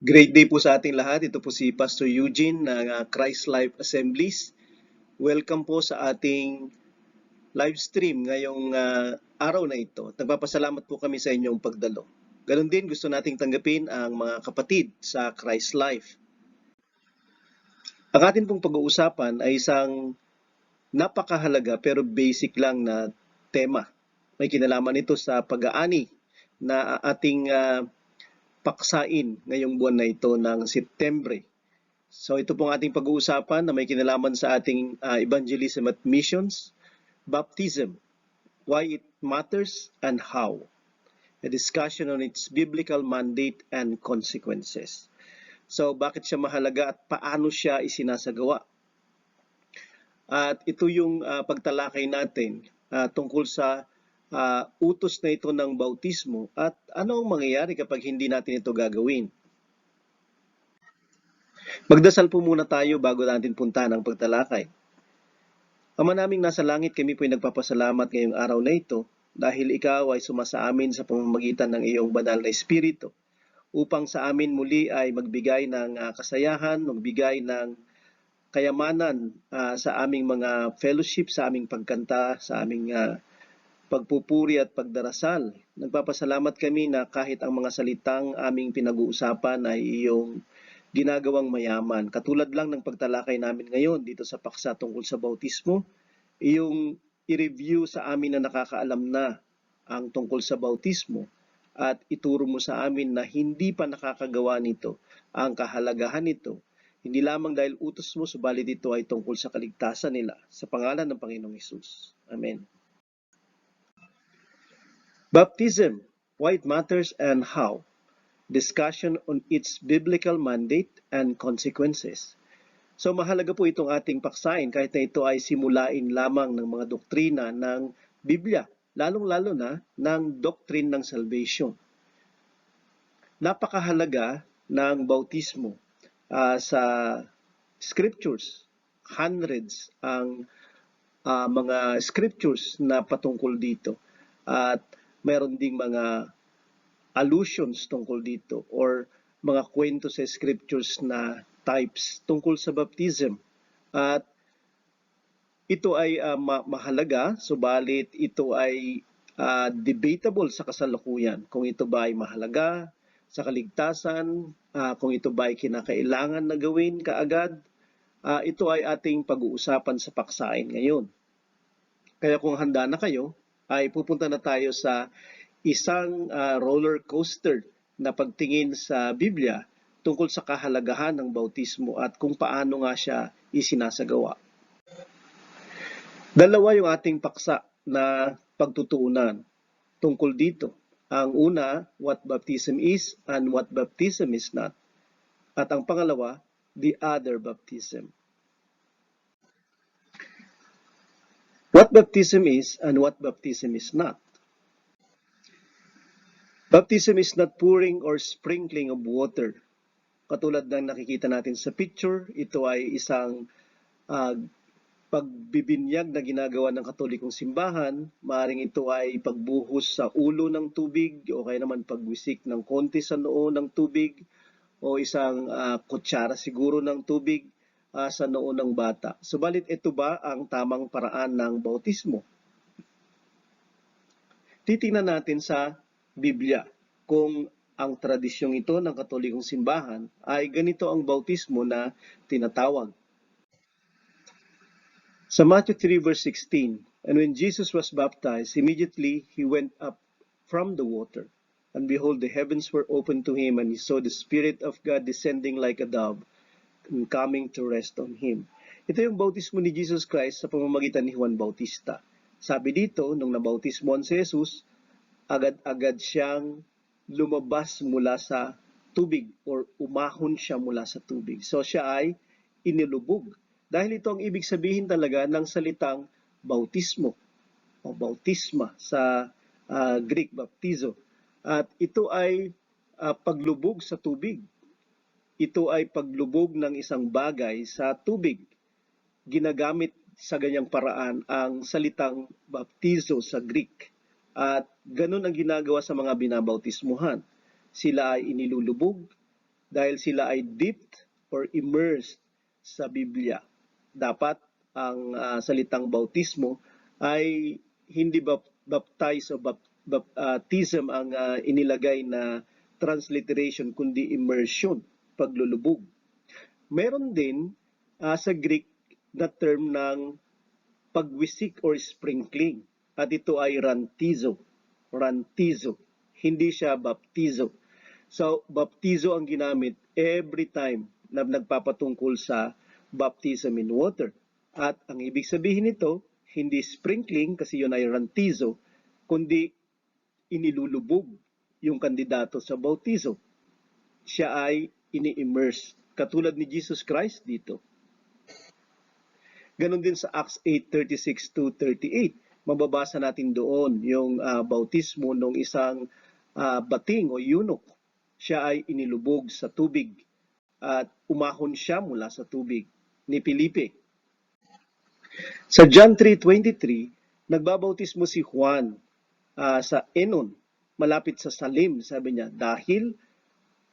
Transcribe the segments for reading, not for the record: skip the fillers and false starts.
Great day po sa ating lahat. Ito po si Pastor Eugene ng Christ Life Assemblies. Welcome po sa ating live stream ngayong araw na ito. Nagpapasalamat po kami sa inyong pagdalo. Ganon din gusto nating tanggapin ang mga kapatid sa Christ Life. Ang atin pong pag-uusapan ay isang napakahalaga pero basic lang na tema. May kinalaman ito sa pag-aani na ating paksain ngayong buwan na ito ng Setyembre. So ito pong ating pag-uusapan na may kinalaman sa ating evangelism at missions, baptism, why it matters and how. A discussion on its biblical mandate and consequences. So bakit siya mahalaga at paano siya isinasagawa? At ito yung pagtalakay natin tungkol sa utos na ito ng bautismo at ano ang mangyayari kapag hindi natin ito gagawin. Magdasal po muna tayo bago natin puntahan ang pagtalakay. Ama naming nasa langit, kami po'y nagpapasalamat ngayong araw na ito dahil ikaw ay sumasa amin sa pamamagitan ng iyong banal na Espiritu upang sa amin muli ay magbigay ng kasayahan, magbigay ng kayamanan sa aming mga fellowship, sa aming pagkanta, sa aming pagpupuri at pagdarasal. Nagpapasalamat kami na kahit ang mga salitang aming pinag-uusapan ay iyong ginagawang mayaman. Katulad lang ng pagtalakay namin ngayon dito sa paksa tungkol sa bautismo, iyong i-review sa amin na nakakaalam na ang tungkol sa bautismo at ituro mo sa amin na hindi pa nakakagawa nito ang kahalagahan nito. Hindi lamang dahil utos mo, subalit ito ay tungkol sa kaligtasan nila. Sa pangalan ng Panginoong Hesus. Amen. Baptism, why it matters and how. Discussion on its biblical mandate and consequences. So mahalaga po itong ating paksain kahit na ito ay simulain lamang ng mga doktrina ng Biblia, lalong-lalo na ng doctrine ng salvation. Napakahalaga ng bautismo sa scriptures. Hundreds ang mga scriptures na patungkol dito. At mayroon ding mga allusions tungkol dito or mga kwento sa scriptures na types tungkol sa baptism. At ito ay mahalaga, subalit ito ay debatable sa kasalukuyan. Kung ito ba ay mahalaga sa kaligtasan, kung ito ba ay kinakailangan na gawin kaagad, ito ay ating pag-uusapan sa paksain ngayon. Kaya kung handa na kayo, ay pupunta na tayo sa isang roller coaster na pagtingin sa Biblia tungkol sa kahalagahan ng bautismo at kung paano nga siya isinasagawa. Dalawa yung ating paksa na pagtutuunan tungkol dito. Ang una, what baptism is and what baptism is not. At ang pangalawa, the other baptism. What baptism is and what baptism is not. Baptism is not pouring or sprinkling of water. Katulad ng nakikita natin sa picture, ito ay isang pagbibinyag na ginagawa ng Katolikong simbahan. Maaaring ito ay pagbuhos sa ulo ng tubig o kaya naman pagwisik ng konti sa noo ng tubig o isang kutsara siguro ng tubig sa noo ng bata. Subalit ito ba ang tamang paraan ng bautismo? Titingnan natin sa Biblia kung ang tradisyong ito ng Katolikong simbahan ay ganito ang bautismo na tinatawag. Sa Matthew 3 verse 16, and when Jesus was baptized, immediately he went up from the water. And behold, the heavens were opened to him, and he saw the Spirit of God descending like a dove and coming to rest on him. Ito yung bautismo ni Jesus Christ sa pamamagitan ni Juan Bautista. Sabi dito, nung nabautismoan si Jesus, agad-agad siyang lumabas mula sa tubig or umahon siya mula sa tubig. So siya ay inilubog. Dahil ito ang ibig sabihin talaga ng salitang bautismo o bautisma sa Greek, baptizo. At ito ay paglubog sa tubig. Ito ay paglubog ng isang bagay sa tubig. Ginagamit sa ganyang paraan ang salitang baptizo sa Greek. At ganun ang ginagawa sa mga binabautismuhan. Sila ay inilulubog dahil sila ay dipped or immersed sa Biblia. Dapat ang salitang bautismo ay hindi baptize o baptism ang inilagay na transliteration, kundi immersion, paglulubog. Meron din sa Greek na term ng pagwisik or sprinkling, at ito ay rantizo. Rantizo. Hindi siya baptizo. So, baptizo ang ginamit every time na nagpapatungkol sa baptism in water. At ang ibig sabihin nito, hindi sprinkling kasi yun ay rantizo, kundi inilulubog yung kandidato sa bautizo. Siya ay ini-immerse, katulad ni Jesus Christ dito. Ganon din sa Acts 8:36-38. Mababasa natin doon yung bautismo ng isang bating o eunuch. Siya ay inilubog sa tubig at umahon siya mula sa tubig ni Felipe. Sa John 3:23, nagbabautismo si Juan sa Enon, malapit sa Salim, sabi niya, dahil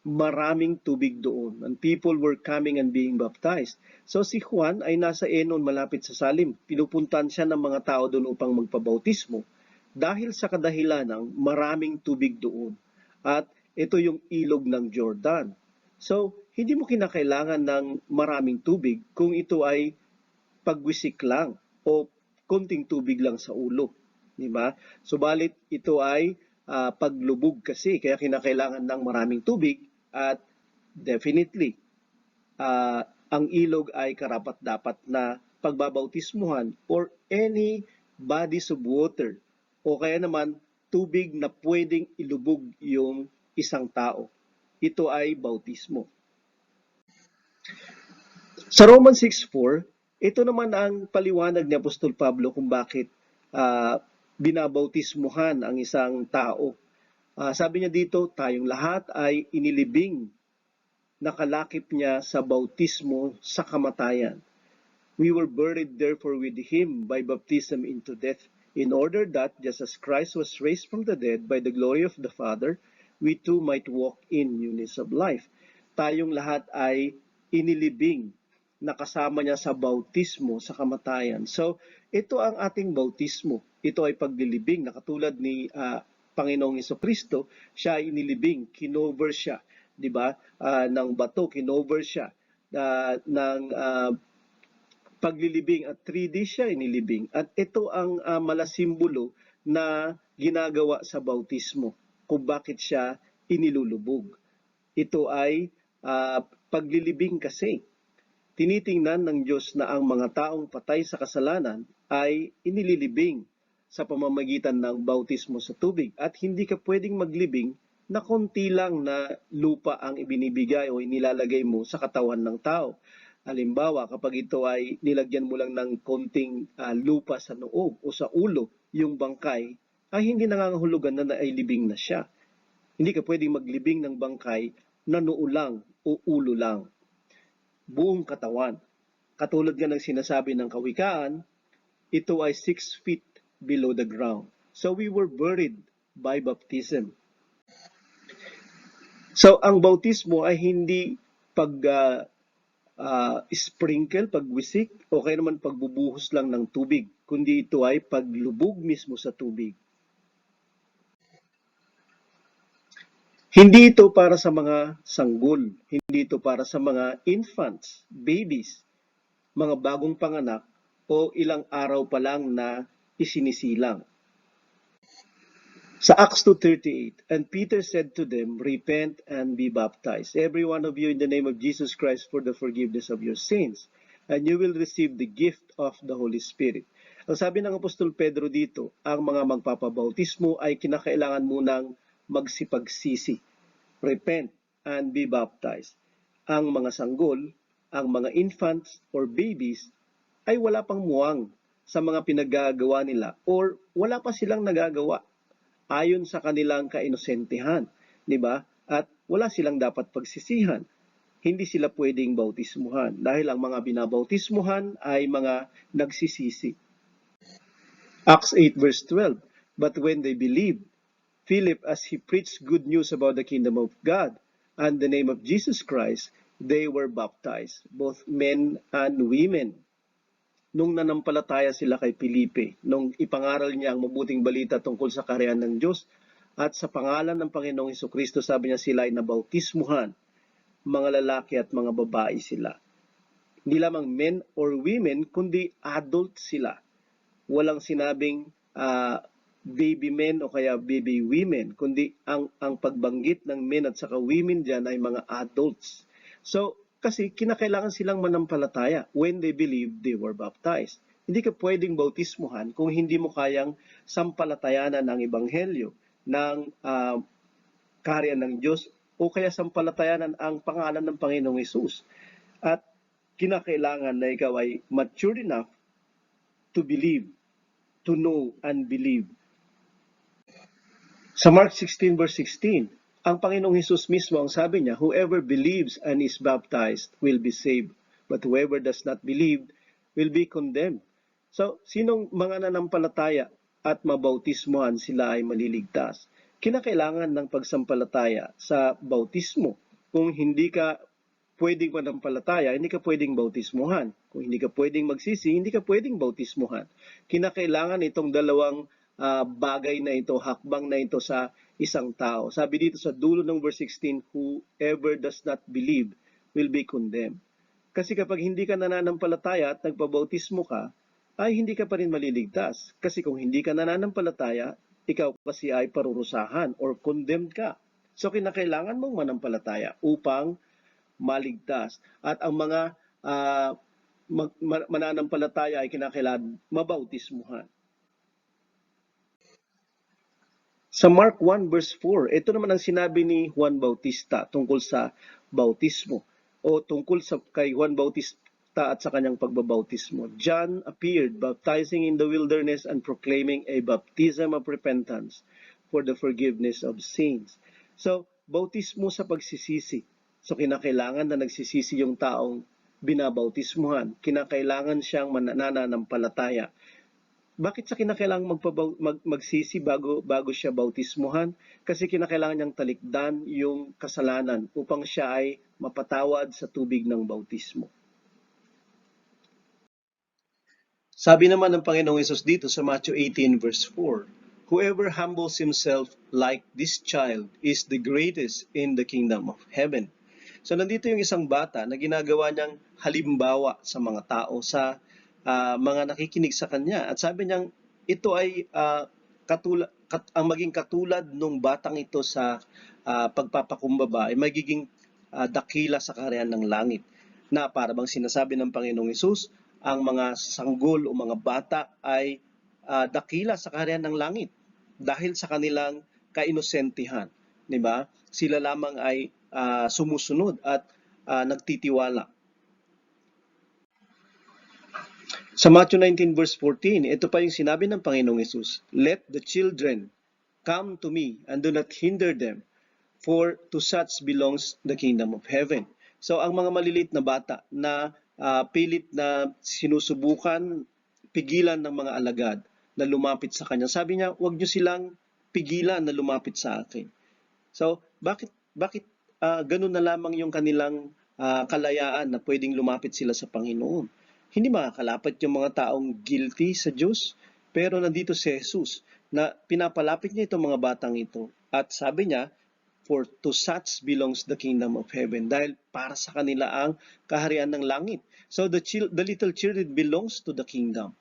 maraming tubig doon. And people were coming and being baptized. So si Juan ay nasa Enon, malapit sa Salim. Pinupuntahan siya ng mga tao doon upang magpabautismo dahil sa kadahilan ng maraming tubig doon. At ito yung ilog ng Jordan. So, hindi mo kinakailangan ng maraming tubig kung ito ay pagwisik lang o konting tubig lang sa ulo. Diba? Subalit ito ay paglubog kasi, kaya kinakailangan ng maraming tubig. At definitely, ang ilog ay karapat-dapat na pagbabautismuhan or any bodies of water o kaya naman tubig na pwedeng ilubog yung isang tao. Ito ay bautismo. Sa Romans 6:4, ito naman ang paliwanag ni Apostol Pablo kung bakit binabautismuhan ang isang tao. Sabi niya dito, tayong lahat ay inilibing, nakalakip niya sa bautismo sa kamatayan. We were buried therefore with him by baptism into death, in order that, just as Christ was raised from the dead by the glory of the Father, we too might walk in newness of life. Tayong lahat ay inilibing, nakasama niya sa bautismo sa kamatayan. So, ito ang ating bautismo. Ito ay paglilibing, na katulad ni Panginoong Jesucristo, siya ay inilibing, kinover siya, di ba? Ng bato, kinover siya ng paglilibing, at 3 days siya inilibing. At ito ang malasimbolo na ginagawa sa bautismo kung bakit siya inilulubog. Ito ay paglilibing kasi. Tinitingnan ng Diyos na ang mga taong patay sa kasalanan ay inililibing sa pamamagitan ng bautismo sa tubig. At hindi ka pwedeng maglibing na konti lang na lupa ang ibinibigay o inilalagay mo sa katawan ng tao. Halimbawa, kapag ito ay nilagyan mo lang ng konting lupa sa noo o sa ulo, yung bangkay, ay hindi nangangahulugan na nailibing na siya. Hindi ka pwedeng maglibing ng bangkay na noo lang o ulo lang. Buong katawan. Katulad nga ng sinasabi ng Kawikaan, ito ay 6 feet below the ground. So we were buried by baptism. So ang bautismo ay hindi sprinkle, pagwisik, o kaya naman pagbubuhos lang ng tubig, kundi ito ay paglubog mismo sa tubig. Hindi ito para sa mga sanggol, hindi ito para sa mga infants, babies, mga bagong panganak, o ilang araw pa lang na isinisilang. Sa Acts 2:38, and Peter said to them, repent and be baptized, every one of you in the name of Jesus Christ for the forgiveness of your sins, and you will receive the gift of the Holy Spirit. Ang sabi ng Apostol Pedro dito, ang mga magpapabautismo ay kinakailangan munang magsipagsisi. Repent and be baptized. Ang mga sanggol, ang mga infants or babies, ay wala pang muwang sa mga pinagagawa nila or wala pa silang nagagawa ayon sa kanilang kainosentehan, di ba? At wala silang dapat pagsisihan. Hindi sila pwedeng bautismuhan dahil ang mga binabautismuhan ay mga nagsisisi. Acts 8:12, but when they believed, Philip, as he preached good news about the kingdom of God, and the name of Jesus Christ, they were baptized, both men and women. Nung nanampalataya sila kay Felipe, nung ipangaral niya ang mabuting balita tungkol sa kaharian ng Diyos, at sa pangalan ng Panginoong Hesukristo, sabi niya sila ay nabautismuhan, mga lalaki at mga babae sila. Hindi lamang men or women, kundi adult sila. Walang sinabing baby men o kaya baby women, kundi ang pagbanggit ng men at saka women dyan ay mga adults. So, kasi kinakailangan silang manampalataya when they believe they were baptized. Hindi ka pwedeng bautismuhan kung hindi mo kayang sampalatayanan ang ebanghelyo ng kaharian ng Diyos o kaya sampalatayanan ang pangalan ng Panginoong Hesus. At kinakailangan na ikaw ay mature enough to believe, to know and believe. Sa Mark 16 verse 16, ang Panginoong Hesus mismo ang sabi niya, whoever believes and is baptized will be saved, but whoever does not believe will be condemned. So, sinong mga nanampalataya at mabautismohan, sila ay maliligtas. Kinakailangan ng pagsampalataya sa bautismo. Kung hindi ka pwedeng manampalataya, hindi ka pwedeng bautismuhan. Kung hindi ka pwedeng magsisi, hindi ka pwedeng bautismuhan. Kinakailangan itong dalawang bagay na ito, hakbang na ito sa isang tao. Sabi dito sa dulo ng verse 16, whoever does not believe will be condemned. Kasi kapag hindi ka nananampalataya at nagpabautismo ka, ay hindi ka pa rin maliligtas. Kasi kung hindi ka nananampalataya, ikaw kasi ay parurusahan or condemned ka. So kinakailangan mong manampalataya upang maligtas. At ang mga mananampalataya ay kinakailangan mabautismuhan. Sa Mark 1 verse 4, ito naman ang sinabi ni Juan Bautista tungkol sa bautismo o tungkol sa kay Juan Bautista at sa kanyang pagbabautismo. John appeared baptizing in the wilderness and proclaiming a baptism of repentance for the forgiveness of sins. So, bautismo sa pagsisisi. So, kinakailangan na nagsisisi yung taong binabautismuhan. Kinakailangan siyang mananampalataya. Bakit sa kinakailangan magsisi bago siya bautismuhan? Kasi kinakailangan niyang talikdan yung kasalanan upang siya ay mapatawad sa tubig ng bautismo. Sabi naman ng Panginoong Hesus dito sa Matthew 18 verse 4, whoever humbles himself like this child is the greatest in the kingdom of heaven. So nandito yung isang bata na ginagawa niyang halimbawa sa mga tao, sa mga nakikinig sa kanya. At sabi niyang ito ay ang maging katulad nung batang ito sa pagpapakumbaba ay magiging dakila sa kaharian ng langit. Na para bang sinasabi ng Panginoong Hesus, ang mga sanggol o mga bata ay dakila sa kaharian ng langit dahil sa kanilang kainosentihan, di ba? Sila lamang ay sumusunod at nagtitiwala. Sa Matthew 19 verse 14, ito pa yung sinabi ng Panginoong Hesus, let the children come to me and do not hinder them, for to such belongs the kingdom of heaven. So ang mga maliliit na bata na pilit na sinusubukan pigilan ng mga alagad na lumapit sa kanya, sabi niya, huwag niyo silang pigilan na lumapit sa akin. So bakit ganun na lamang yung kanilang kalayaan na pwedeng lumapit sila sa Panginoon? Hindi makakalapit yung mga taong guilty sa Diyos, pero nandito si Jesus na pinapalapit niya itong mga batang ito. At sabi niya, for to such belongs the kingdom of heaven. Dahil para sa kanila ang kaharian ng langit. So the little children belongs to the kingdom.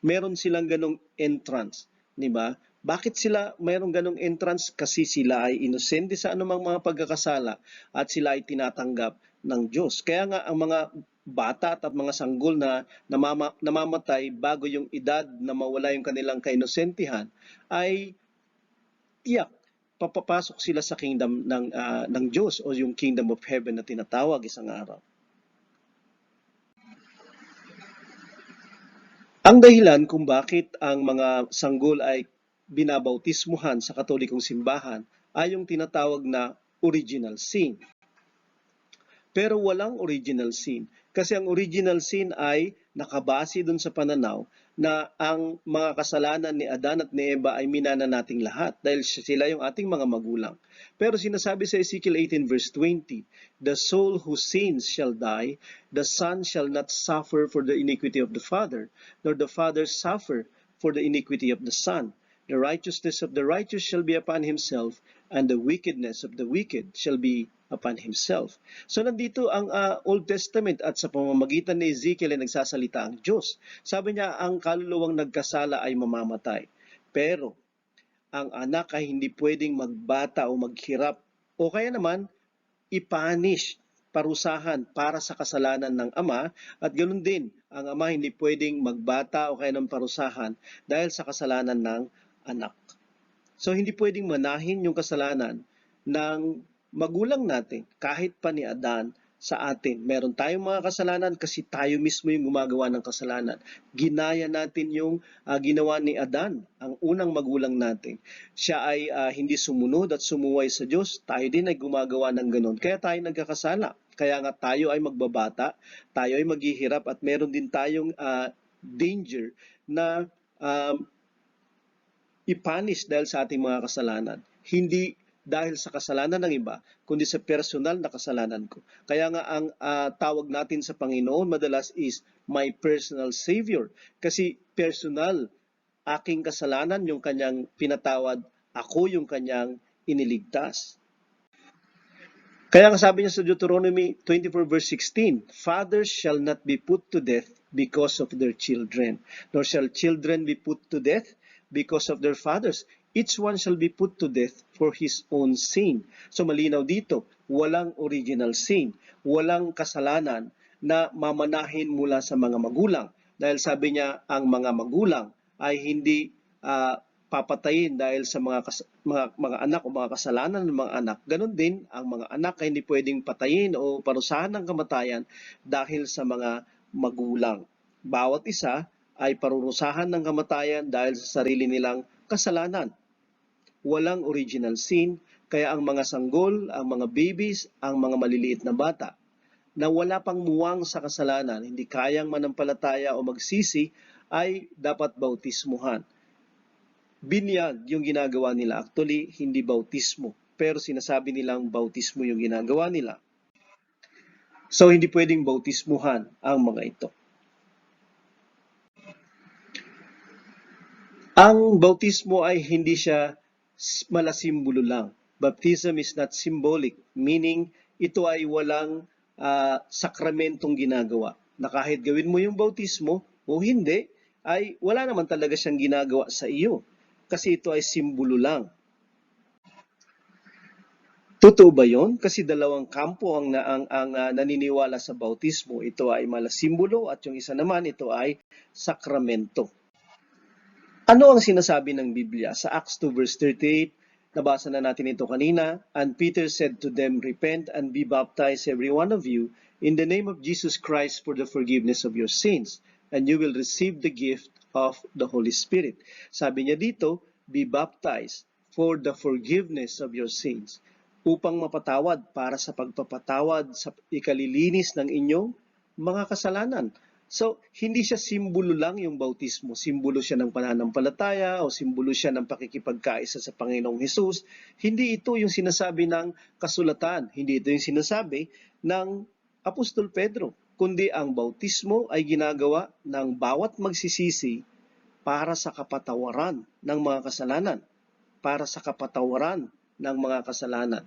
Meron silang ganong entrance, di ba? Bakit sila mayroong ganong entrance? Kasi sila ay inosente sa anumang mga pagkakasala at sila ay tinatanggap ng Diyos. Kaya nga ang mga bata at mga sanggol na namamatay bago yung edad na mawala yung kanilang kainosentihan ay tiyak papapasok sila sa kingdom ng Diyos o yung kingdom of heaven na tinatawag isang araw. Ang dahilan kung bakit ang mga sanggol ay binabautismuhan sa Katolikong simbahan ay yung tinatawag na original sin. Pero walang original sin. Kasi ang original sin ay nakabase dun sa pananaw na ang mga kasalanan ni Adan at ni Eva ay minana nating lahat dahil sila yung ating mga magulang. Pero sinasabi sa Ezekiel 18 verse 20, the soul who sins shall die, the son shall not suffer for the iniquity of the father, nor the father suffer for the iniquity of the son. The righteousness of the righteous shall be upon himself, and the wickedness of the wicked shall be upon himself. So nandito ang Old Testament at sa pamamagitan ni Ezekiel ay nagsasalita ang Diyos. Sabi niya, ang kaluluwang nagkasala ay mamamatay. Pero ang anak ay hindi pwedeng magbata o maghirap o kaya naman ipanish, parusahan para sa kasalanan ng ama at ganoon din, ang ama hindi pwedeng magbata o kaya ng parusahan dahil sa kasalanan ng anak. So hindi pwedeng manahin yung kasalanan ng magulang natin kahit pa ni Adan sa atin. Meron tayong mga kasalanan kasi tayo mismo yung gumagawa ng kasalanan. Ginaya natin yung ginawa ni Adan, ang unang magulang natin. Siya ay hindi sumunod at sumuway sa Diyos. Tayo din ay gumagawa ng ganon. Kaya tayo nagkakasala. Kaya nga tayo ay magbabata, tayo ay maghihirap at meron din tayong danger na ipanish dahil sa ating mga kasalanan. Hindi dahil sa kasalanan ng iba, kundi sa personal na kasalanan ko. Kaya nga ang tawag natin sa Panginoon madalas is my personal Savior. Kasi personal, aking kasalanan yung kanyang pinatawad, ako yung kanyang iniligtas. Kaya nga sabi niya sa Deuteronomy 24 verse 16, fathers shall not be put to death because of their children, nor shall children be put to death because of their fathers. Each one shall be put to death for his own sin. So malinaw dito, walang original sin, walang kasalanan na mamanahin mula sa mga magulang. Dahil sabi niya, ang mga magulang ay hindi papatayin dahil sa mga anak o mga kasalanan ng mga anak. Ganon din, ang mga anak ay hindi pwedeng patayin o parusahan ng kamatayan dahil sa mga magulang. Bawat isa ay parurusahan ng kamatayan dahil sa sarili nilang kasalanan. Walang original sin, kaya ang mga sanggol, ang mga babies, ang mga maliliit na bata na wala pang muwang sa kasalanan, hindi kayang manampalataya o magsisi, ay dapat bautismuhan. Binyag yung ginagawa nila. Actually, hindi bautismo. Pero sinasabi nilang bautismo yung ginagawa nila. So, hindi pwedeng bautismuhan ang mga ito. Ang bautismo ay hindi siya malasimbolo lang. Baptism is not symbolic, meaning ito ay walang sakramentong ginagawa. Na kahit gawin mo yung bautismo o hindi, ay wala naman talaga siyang ginagawa sa iyo. Kasi ito ay simbolo lang. Totoo ba yon? Kasi dalawang kampo ang naniniwala sa bautismo. Ito ay malasimbolo at yung isa naman ito ay sakramento. Ano ang sinasabi ng Biblia? Sa Acts 2 verse 38, nabasa na natin ito kanina, and Peter said to them, repent and be baptized every one of you in the name of Jesus Christ for the forgiveness of your sins, and you will receive the gift of the Holy Spirit. Sabi niya dito, be baptized for the forgiveness of your sins, upang mapatawad para sa pagpapatawad sa ikalilinis ng inyong mga kasalanan. So, hindi siya simbolo lang yung bautismo. Simbolo siya ng pananampalataya o simbolo siya ng pakikipagkaisa sa Panginoong Hesus. Hindi ito yung sinasabi ng kasulatan. Hindi ito yung sinasabi ng Apostol Pedro. Kundi ang bautismo ay ginagawa ng bawat magsisisi para sa kapatawaran ng mga kasalanan. Para sa kapatawaran ng mga kasalanan.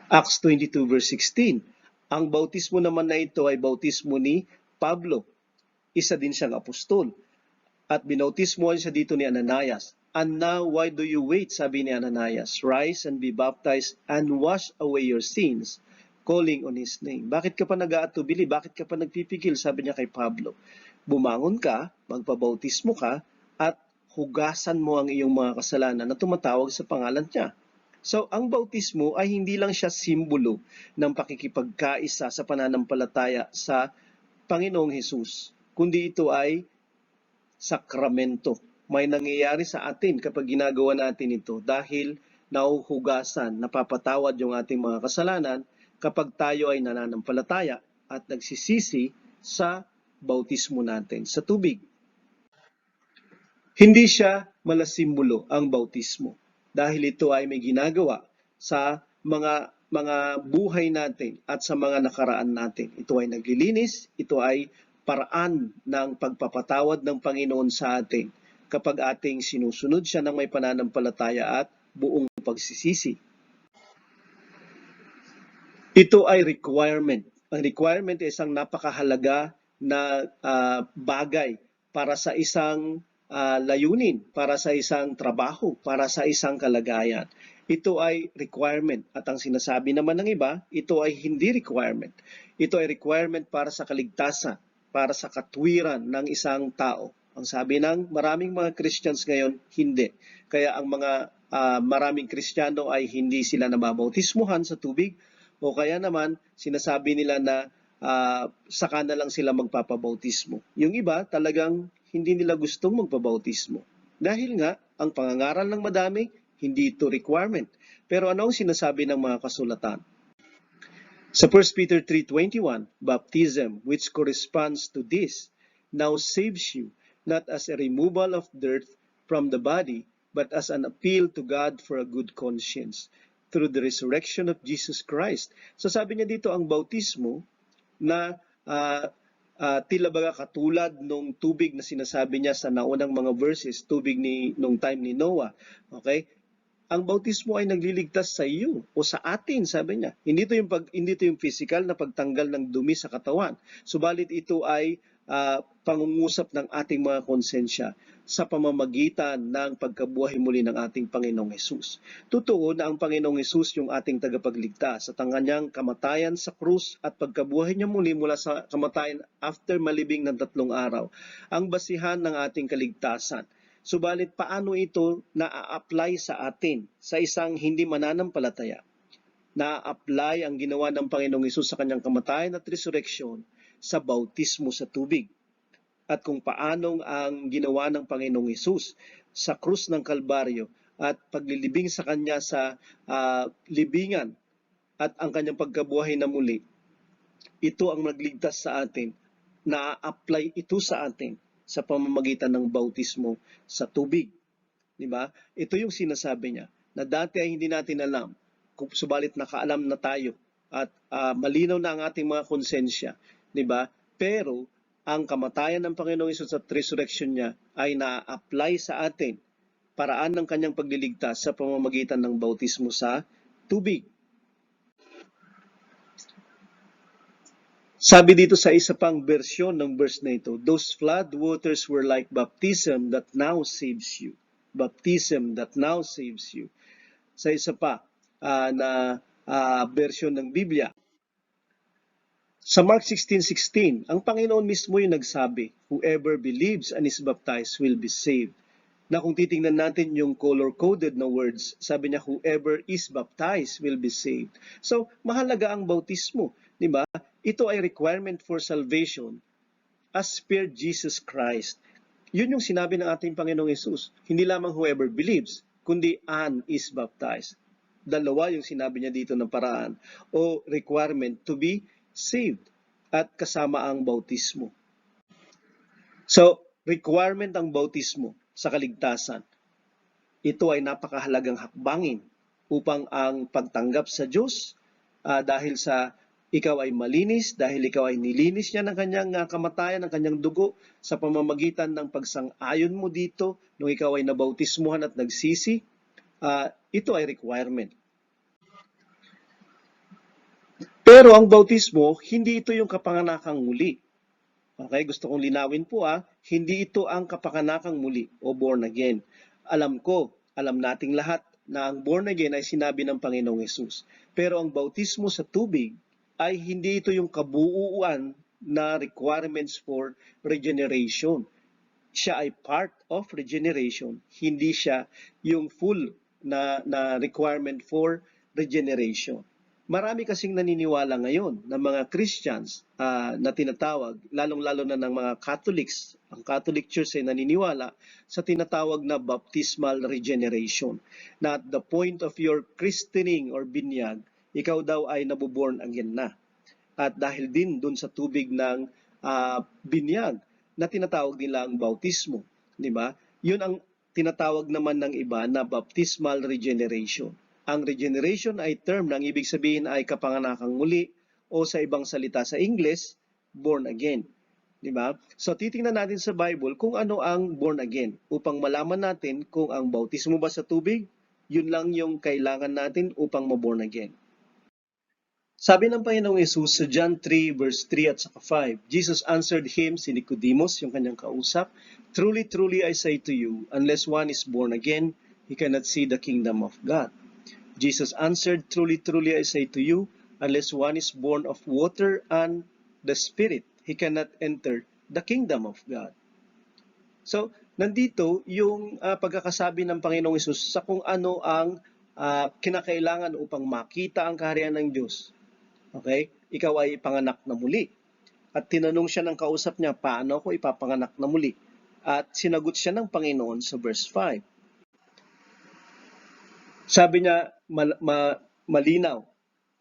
Acts 22 verse 16. Ang bautismo naman na ito ay bautismo ni Pablo. Isa din siyang apostol. At binautismohan siya dito ni Ananias. And now, why do you wait? Sabi ni Ananias. Rise and be baptized and wash away your sins, calling on His name. Bakit ka pa nag-aatubili? Bakit ka pa nagpipigil? Sabi niya kay Pablo. Bumangon ka, magpabautismo ka, at hugasan mo ang iyong mga kasalanan na tumatawag sa pangalan niya. So, ang bautismo ay hindi lang siya simbolo ng pakikipagkaisa sa pananampalataya sa Panginoong Hesus, kundi ito ay sakramento. May nangyayari sa atin kapag ginagawa natin ito dahil nauhugasan, napapatawad yung ating mga kasalanan kapag tayo ay nananampalataya at nagsisisi sa bautismo natin sa tubig. Hindi siya malasimbolo ang bautismo dahil ito ay may ginagawa sa mga buhay natin at sa mga nakaraan natin. Ito ay naglilinis, ito ay paraan ng pagpapatawad ng Panginoon sa atin kapag ating sinusunod siya ng may pananampalataya at buong pagsisisi. Ito ay requirement. Ang requirement ay isang napakahalaga na bagay para sa isang layunin, para sa isang trabaho, para sa isang kalagayan. Ito ay requirement. At ang sinasabi naman ng iba, ito ay hindi requirement. Ito ay requirement para sa kaligtasan, para sa katwiran ng isang tao. Ang sabi ng maraming mga Christians ngayon, hindi. Kaya ang mga maraming Kristiyano ay hindi sila nababautismuhan sa tubig, o kaya naman, sinasabi nila na saka na lang sila magpapabautismo. Yung iba, talagang hindi nila gustong magpabautismo. Dahil nga, ang pangangaral ng madami, hindi ito requirement. Pero ano ang sinasabi ng mga kasulatan? Sa 1 Peter 3:21, baptism, which corresponds to this, now saves you, not as a removal of dirt from the body, but as an appeal to God for a good conscience through the resurrection of Jesus Christ. So sabi niya dito, ang bautismo na tila baga katulad nung tubig na sinasabi niya sa naunang mga verses, tubig nung time ni Noah. Okay? Ang bautismo ay nagliligtas sa iyo o sa atin, sabi niya. Hindi ito yung physical na pagtanggal ng dumi sa katawan. Subalit ito ay pangungusap ng ating mga konsensya sa pamamagitan ng pagkabuhay muli ng ating Panginoong Hesus. Totoo na ang Panginoong Hesus yung ating tagapagligtas at ang kanyang kamatayan sa krus at pagkabuhay niya muli mula sa kamatayan after malibing ng 3 araw ang basihan ng ating kaligtasan. Subalit paano ito na-apply sa atin sa isang hindi mananampalataya? Na-apply ang ginawa ng Panginoong Hesus sa kanyang kamatayan at resurreksyon sa bautismo sa tubig. At kung paanong ang ginawa ng Panginoong Hesus sa krus ng Kalbaryo at paglilibing sa kanya sa libingan at ang kanyang pagkabuhay na muli, ito ang nagligtas sa atin. Na-apply ito sa atin sa pamamagitan ng bautismo sa tubig. Diba? Ito yung sinasabi niya, na dati ay hindi natin alam, subalit nakaalam na tayo at malinaw na ang ating mga konsensya. Diba? Pero ang kamatayan ng Panginoong Hesus at resurrection niya ay na-apply sa atin, paraan ng kanyang pagliligtas sa pamamagitan ng bautismo sa tubig. Sabi dito sa isa pang bersyon ng verse na ito, those flood waters were like baptism that now saves you. Baptism that now saves you. Sa isa pa na bersyon ng Biblia. Sa Mark 16:16, ang Panginoon mismo yung nagsabi, whoever believes and is baptized will be saved. Na kung titingnan natin yung color-coded na words, sabi niya, whoever is baptized will be saved. So, mahalaga ang bautismo, di ba? Ito ay requirement for salvation as per Jesus Christ. Yun yung sinabi ng ating Panginoong Hesus. Hindi lamang whoever believes, kundi and is baptized. Dalawa yung sinabi niya dito ng paraan o requirement to be saved at kasama ang bautismo. So, requirement ang bautismo sa kaligtasan. Ito ay napakahalagang hakbangin upang ang pagtanggap sa Diyos dahil sa ikaw ay malinis, dahil ikaw ay nilinis niya ng kanyang kamatayan, ng kanyang dugo sa pamamagitan ng pagsang-ayon mo dito nung ikaw ay nabautismuhan at nagsisi, ito ay requirement. Pero ang bautismo, hindi ito yung kapanganakang muli. Okay, gusto kong linawin po hindi ito ang kapanganakang muli o born again. Alam nating lahat na ang born again ay sinabi ng Panginoong Hesus. Pero ang bautismo sa tubig ay hindi ito yung kabuuan na requirements for regeneration. Siya ay part of regeneration. Hindi siya yung full na requirement for regeneration. Marami kasing naniniwala ngayon ng mga Christians na tinatawag, lalong-lalo na ng mga Catholics. Ang Catholic Church ay naniniwala sa tinatawag na baptismal regeneration. Na at the point of your christening or binyag, ikaw daw ay nabuborn again na. At dahil din dun sa tubig ng binyag na tinatawag nilang bautismo, di ba? Yun ang tinatawag naman ng iba na baptismal regeneration. Ang regeneration ay term na ang ibig sabihin ay kapanganakang muli o sa ibang salita sa English, born again. Di ba? So titingnan natin sa Bible kung ano ang born again upang malaman natin kung ang bautismo ba sa tubig, yun lang yung kailangan natin upang ma-born again. Sabi ng Panginoong Yesus sa John 3 verse 3 at saka 5, Jesus answered him, si Nicodemus, yung kanyang kausap, "Truly, truly I say to you, unless one is born again, he cannot see the kingdom of God." Jesus answered, "Truly, truly I say to you, unless one is born of water and the Spirit, he cannot enter the kingdom of God." So, nandito yung pagkakasabi ng Panginoong Yesus sa kung ano ang kinakailangan upang makita ang kaharian ng Diyos. Okay? Ikaw ay ipanganak na muli. At tinanong siya ng kausap niya, paano ako ipapanganak na muli? At sinagot siya ng Panginoon sa verse 5. Sabi niya, malinaw.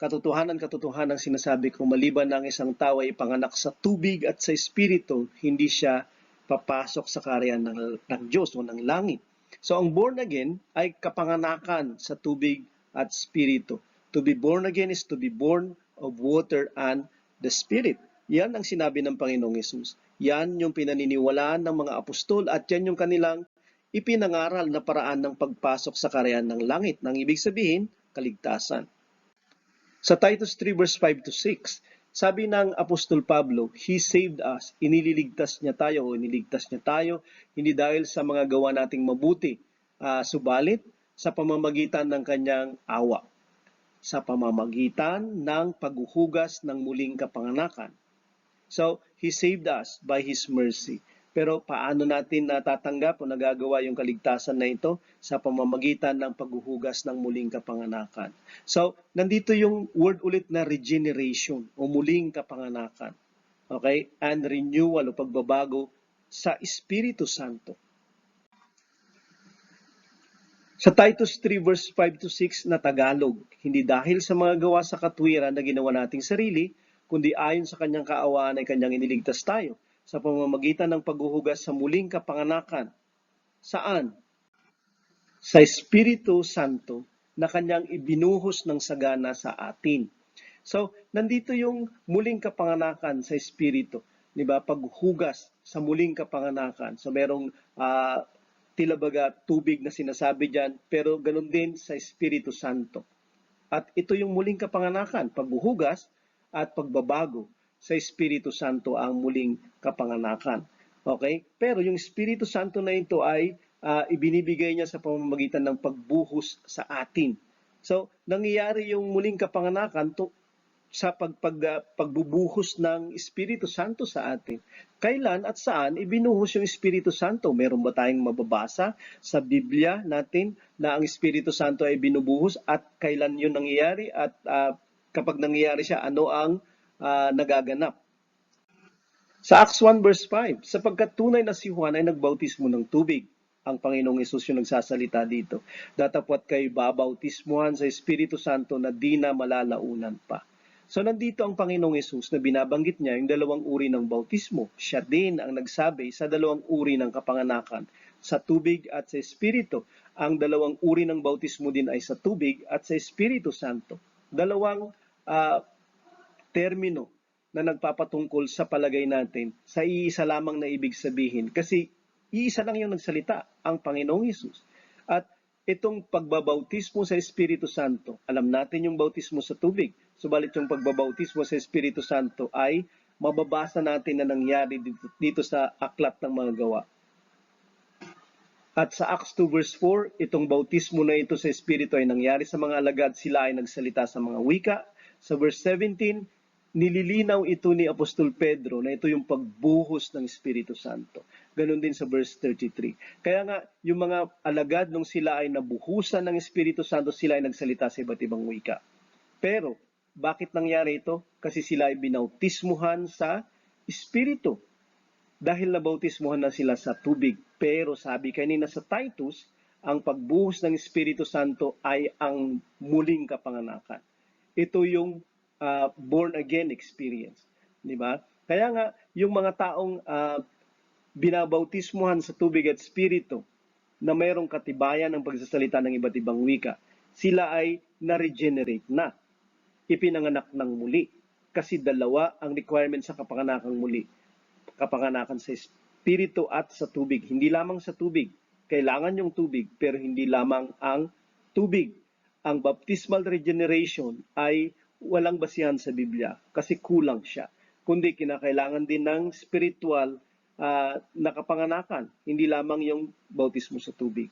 Katotohanan sinasabi ko, maliban ng isang tao ay ipanganak sa tubig at sa espiritu, hindi siya papasok sa kaharian ng Diyos o ng langit. So ang born again ay kapanganakan sa tubig at espiritu. To be born again is to be born of water and the Spirit. Yan ang sinabi ng Panginoong Yesus. Yan yung pinaniniwalaan ng mga apostol at yan yung kanilang ipinangaral na paraan ng pagpasok sa kaharian ng langit. Nang ibig sabihin, kaligtasan. Sa Titus 3 verse 5 to 6, sabi ng Apostol Pablo, He saved us, iniligtas niya tayo hindi dahil sa mga gawa nating mabuti, subalit sa pamamagitan ng kanyang awa, sa pamamagitan ng paghuhugas ng muling kapanganakan. So, He saved us by His mercy. Pero paano natin natatanggap o nagagawa yung kaligtasan na ito? Sa pamamagitan ng paghuhugas ng muling kapanganakan. So, nandito yung word ulit na regeneration o muling kapanganakan. Okay? And renewal o pagbabago sa Espiritu Santo. Sa Titus 3 verse 5 to 6 na Tagalog, hindi dahil sa mga gawa sa katwiran na ginawa nating sarili, kundi ayon sa kanyang kaawaan ay kanyang iniligtas tayo sa pamamagitan ng paghuhugas sa muling kapanganakan. Saan? Sa Espiritu Santo na kanyang ibinuhos ng sagana sa atin. So, nandito yung muling kapanganakan sa Espiritu. Diba? Paghuhugas sa muling kapanganakan. So, merong tilabaga tubig na sinasabi dyan, pero ganun din sa Espiritu Santo. At ito yung muling kapanganakan, paghuhugas at pagbabago sa Espiritu Santo ang muling kapanganakan. Okay? Pero yung Espiritu Santo na ito ay ibinibigay niya sa pamamagitan ng pagbuhos sa atin. So, nangyayari yung muling kapanganakan sa pagbubuhos ng Espiritu Santo sa atin. Kailan at saan ibinuhos yung Espiritu Santo? Meron ba tayong mababasa sa Biblia natin na ang Espiritu Santo ay binubuhos at kailan yun nangyayari at kapag nangyayari siya, ano ang nagaganap? Sa Acts 1 verse 5, sapagkat tunay na si Juan ay nagbautismo ng tubig. Ang Panginoong Yesus yung nagsasalita dito. Datapwat kayo babautismuhan sa Espiritu Santo na di na malalaunan pa. So nandito ang Panginoong Yesus na binabanggit niya yung dalawang uri ng bautismo. Siya din ang nagsabi sa dalawang uri ng kapanganakan, sa tubig at sa Espiritu. Ang dalawang uri ng bautismo din ay sa tubig at sa Espiritu Santo. Dalawang termino na nagpapatungkol sa palagay natin sa iisa lamang na ibig sabihin. Kasi iisa lang yung nagsalita, ang Panginoong Yesus. At itong pagbabautismo sa Espiritu Santo, alam natin yung bautismo sa tubig. Subalit yung pagbabautismo sa Espiritu Santo ay mababasa natin na nangyari dito sa aklat ng mga gawa. At sa Acts 2 verse 4, itong bautismo na ito sa Espiritu ay nangyari sa mga alagad, sila ay nagsalita sa mga wika. Sa verse 17, nililinaw ito ni Apostol Pedro na ito yung pagbuhos ng Espiritu Santo. Ganon din sa verse 33. Kaya nga, yung mga alagad nung sila ay nabuhusan ng Espiritu Santo, sila ay nagsalita sa iba't ibang wika. Pero, bakit nangyari ito? Kasi sila ay binautismuhan sa Espiritu. Dahil nabautismuhan na sila sa tubig. Pero sabi kanina sa Titus, ang pagbuhos ng Espiritu Santo ay ang muling kapanganakan. ito yung born again experience, di ba? Kaya nga yung mga taong binabautismuhan sa tubig at espiritu na mayroong katibayan ng pagsasalita ng iba't ibang wika, sila ay na-regenerate na, ipinanganak ng muli. Kasi dalawa ang requirement sa kapanganakang muli. Kapanganakan sa espiritu at sa tubig. Hindi lamang sa tubig. Kailangan yung tubig, pero hindi lamang ang tubig. Ang baptismal regeneration ay walang basihan sa Biblia kasi kulang siya. Kundi kinakailangan din ng spiritual na kapanganakan, hindi lamang yung bautismo sa tubig.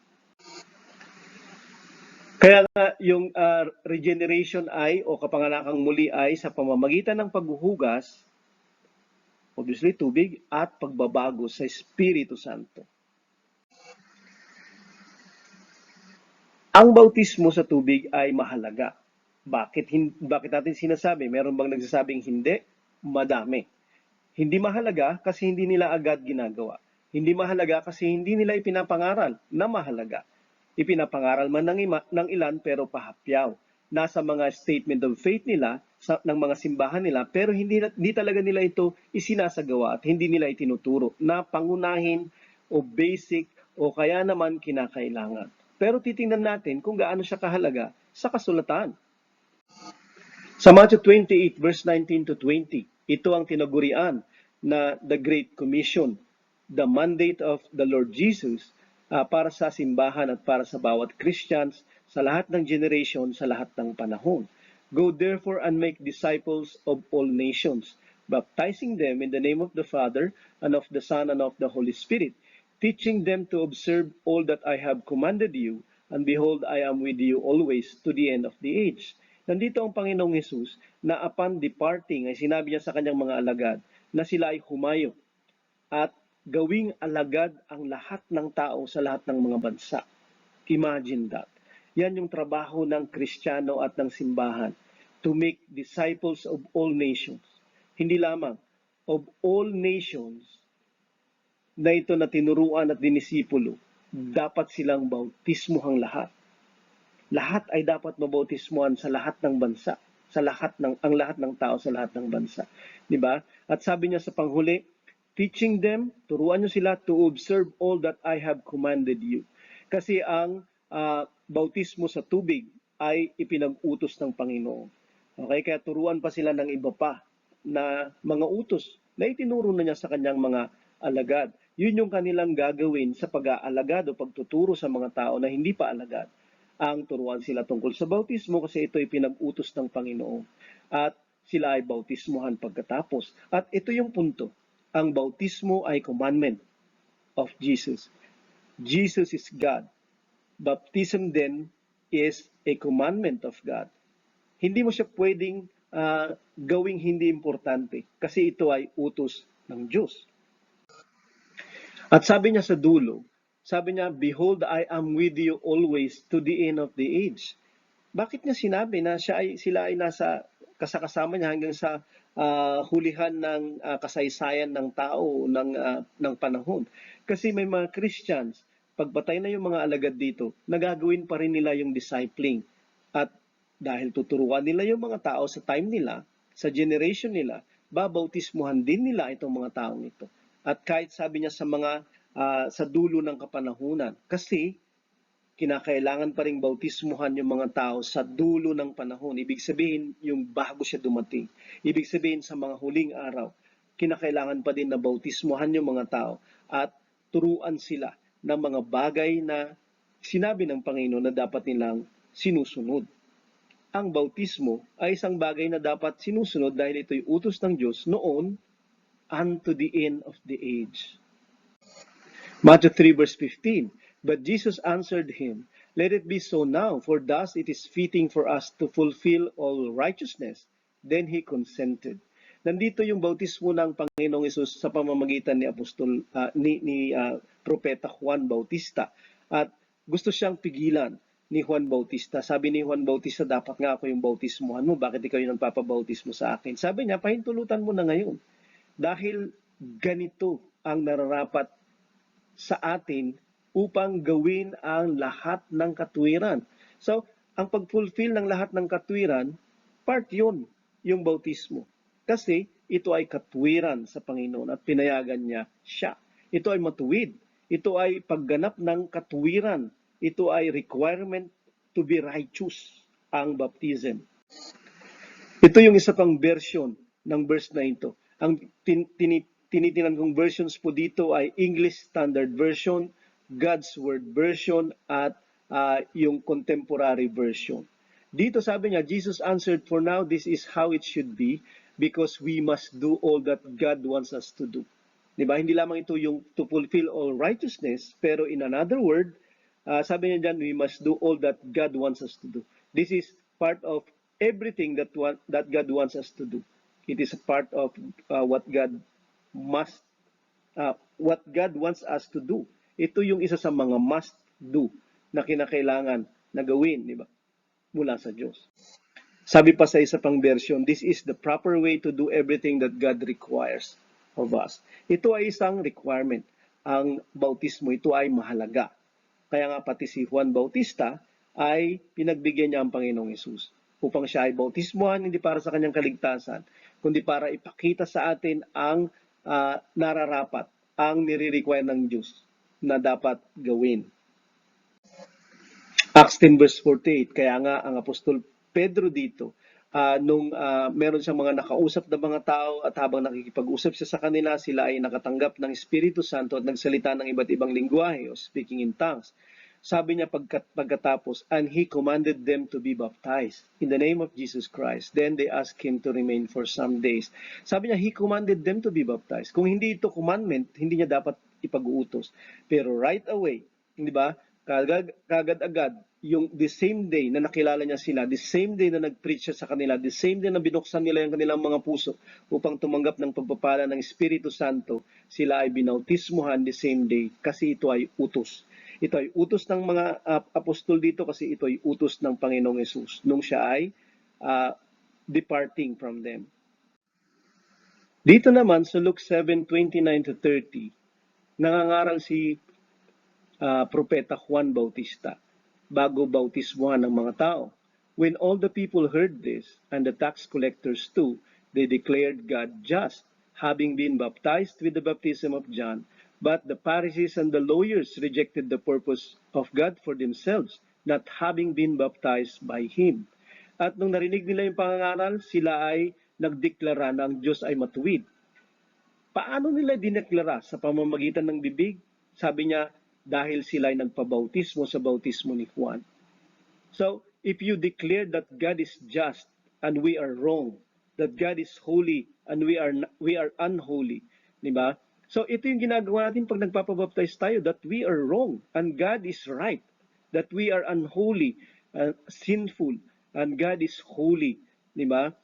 Kaya nga yung regeneration ay o kapanganakang muli ay sa pamamagitan ng paghuhugas, obviously tubig, at pagbabago sa Espiritu Santo. Ang bautismo sa tubig ay mahalaga. Bakit natin sinasabi? Meron bang nagsasabing hindi? Madami. Hindi mahalaga kasi hindi nila agad ginagawa. Hindi mahalaga kasi hindi nila ipinapangaral na mahalaga. Ipinapangaral man ng ilan pero pahapyaw. Nasa mga statement of faith nila, ng mga simbahan nila, pero hindi talaga nila ito isinasagawa at hindi nila itinuturo na pangunahin o basic o kaya naman kinakailangan. Pero titingnan natin kung gaano siya kahalaga sa kasulatan. Sa Matthew 28 verse 19 to 20, ito ang tinagurian na the Great Commission, the mandate of the Lord Jesus para sa simbahan at para sa bawat Christians sa lahat ng generation, sa lahat ng panahon. Go therefore and make disciples of all nations, baptizing them in the name of the Father and of the Son and of the Holy Spirit, teaching them to observe all that I have commanded you, and behold, I am with you always to the end of the age. Nandito ang Panginoong Hesus na upon departing ay sinabi niya sa kanyang mga alagad na sila ay humayo at gawing alagad ang lahat ng tao sa lahat ng mga bansa. Imagine that. Yan yung trabaho ng Kristiyano at ng simbahan, to make disciples of all nations. Hindi lamang, of all nations na ito na tinuruan at dinisipulo, dapat silang bautismuhang lahat. Lahat ay dapat mabautismuhan sa lahat ng bansa, sa lahat ng tao sa lahat ng bansa, 'di ba? At sabi niya sa panghuli, teaching them, turuan niyo sila to observe all that I have commanded you. Kasi ang bautismo sa tubig ay ipinag-utos ng Panginoon. Okay, kaya turuan pa sila ng iba pa na mga utos na itinuro na niya sa kanyang mga alagad. Yun yung kanilang gagawin sa pag-aalagad o pagtuturo sa mga tao na hindi pa alagad. Ang turuan sila tungkol sa bautismo kasi ito ay pinag-utos ng Panginoon. At sila ay bautismuhan pagkatapos. At ito yung punto. Ang bautismo ay commandment of Jesus. Jesus is God. Baptism then is a commandment of God. Hindi mo siya pwedeng gawing hindi importante kasi ito ay utos ng Diyos. At sabi niya sa dulo, sabi niya, behold, I am with you always to the end of the age. Bakit niya sinabi na sila ay nasa kasama niya hanggang sa hulihan ng kasaysayan ng tao ng panahon? Kasi may mga Christians, pagbatay na yung mga alagad dito, nagagawin pa rin nila yung discipling. At dahil tuturuan nila yung mga tao sa time nila, sa generation nila, babautismuhan din nila itong mga taong ito. At kahit sabi niya sa dulo ng kapanahunan, kasi kinakailangan pa ring bautismuhan yung mga tao sa dulo ng panahon. Ibig sabihin, yung bago siya dumating. Ibig sabihin, sa mga huling araw, kinakailangan pa din na bautismuhan yung mga tao at turuan sila ng mga bagay na sinabi ng Panginoon na dapat nilang sinusunod. Ang bautismo ay isang bagay na dapat sinusunod dahil ito'y utos ng Diyos noon unto the end of the age. Matthew 3 verse 15, but Jesus answered him, let it be so now, for thus it is fitting for us to fulfill all righteousness. Then he consented. Nandito yung bautismo ng Panginoong Hesus sa pamamagitan ni Propeta Juan Bautista. At gusto siyang pigilan ni Juan Bautista. Sabi ni Juan Bautista, dapat nga ako yung bautismuhan mo. Bakit ikaw yung nagpapabautismo sa akin? Sabi niya, pahintulutan mo na ngayon. Dahil ganito ang nararapat sa atin upang gawin ang lahat ng katwiran. So, ang pag-fulfill ng lahat ng katwiran part yun, yung bautismo. Kasi ito ay katwiran sa Panginoon at pinayagan niya siya. Ito ay matuwid. Ito ay pagganap ng katwiran. Ito ay requirement to be righteous, ang baptism. Ito yung isa pang version ng verse na ito. Ang tinitinan kong versions po dito ay English Standard Version, God's Word Version, at yung Contemporary Version. Dito sabi niya, Jesus answered, "For now, this is how it should be, because we must do all that God wants us to do." Diba? Hindi lamang ito yung to fulfill all righteousness, pero in another word, sabi niya dyan, we must do all that God wants us to do. This is part of everything that God wants us to do. It is a part of what God wants us to do. Ito yung isa sa mga must do na kinakailangan na gawin, di ba? Mula sa Diyos. Sabi pa sa isa pang version, this is the proper way to do everything that God requires of us. Ito ay isang requirement. Ang bautismo, ito ay mahalaga. Kaya nga pati si Juan Bautista ay pinagbigyan niya ang Panginoong Hesus upang siya ay bautismohan, hindi para sa kanyang kaligtasan, kundi para ipakita sa atin ang nararapat, ang nire-require ng Diyos na dapat gawin. Acts 10 verse 48, kaya nga ang Apostol Pedro dito, nung meron siyang mga nakausap na mga tao at habang nakikipag-usap siya sa kanila, sila ay nakatanggap ng Espiritu Santo at nagsalita ng iba't ibang lingwahe o speaking in tongues. Sabi niya pagkatapos, and he commanded them to be baptized in the name of Jesus Christ. Then they asked him to remain for some days. Sabi niya, he commanded them to be baptized. Kung hindi ito commandment, hindi niya dapat ipag-uutos. Pero right away, hindi ba, kagad-agad, yung the same day na nakilala niya sila, the same day na nag-preach siya sa kanila, the same day na binuksan nila yung kanilang mga puso upang tumanggap ng pagpapala ng Espiritu Santo, sila ay binautismuhan the same day kasi ito ay utos. Ito ay utos ng mga apostol dito kasi ito ay utos ng Panginoong Hesus nung siya ay departing from them. Dito naman sa Luke 7:29-30, nangangaral si Propeta Juan Bautista bago bautismuhan ng mga tao. When all the people heard this, and the tax collectors too, they declared God just, having been baptized with the baptism of John. But the Pharisees and the lawyers rejected the purpose of God for themselves, not having been baptized by Him. At nung narinig nila yung pangangaral, sila ay nagdeklara na ang Diyos ay matuwid. Paano nila dineklara? Sa pamamagitan ng bibig? Sabi niya, dahil sila ay nagpabautismo sa bautismo ni Juan. So, if you declare that God is just and we are wrong, that God is holy and we are unholy, di ba? So, ito yung ginagawa natin pag nagpapabaptize tayo, that we are wrong and God is right, that we are unholy, sinful, and God is holy, di ba?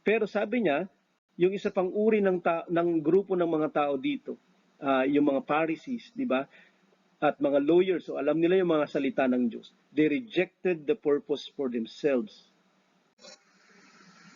Pero sabi niya, yung isa pang uri ng grupo ng mga tao dito, yung mga Pharisees, di ba? At mga lawyers, so alam nila yung mga salita ng Diyos. They rejected the purpose for themselves.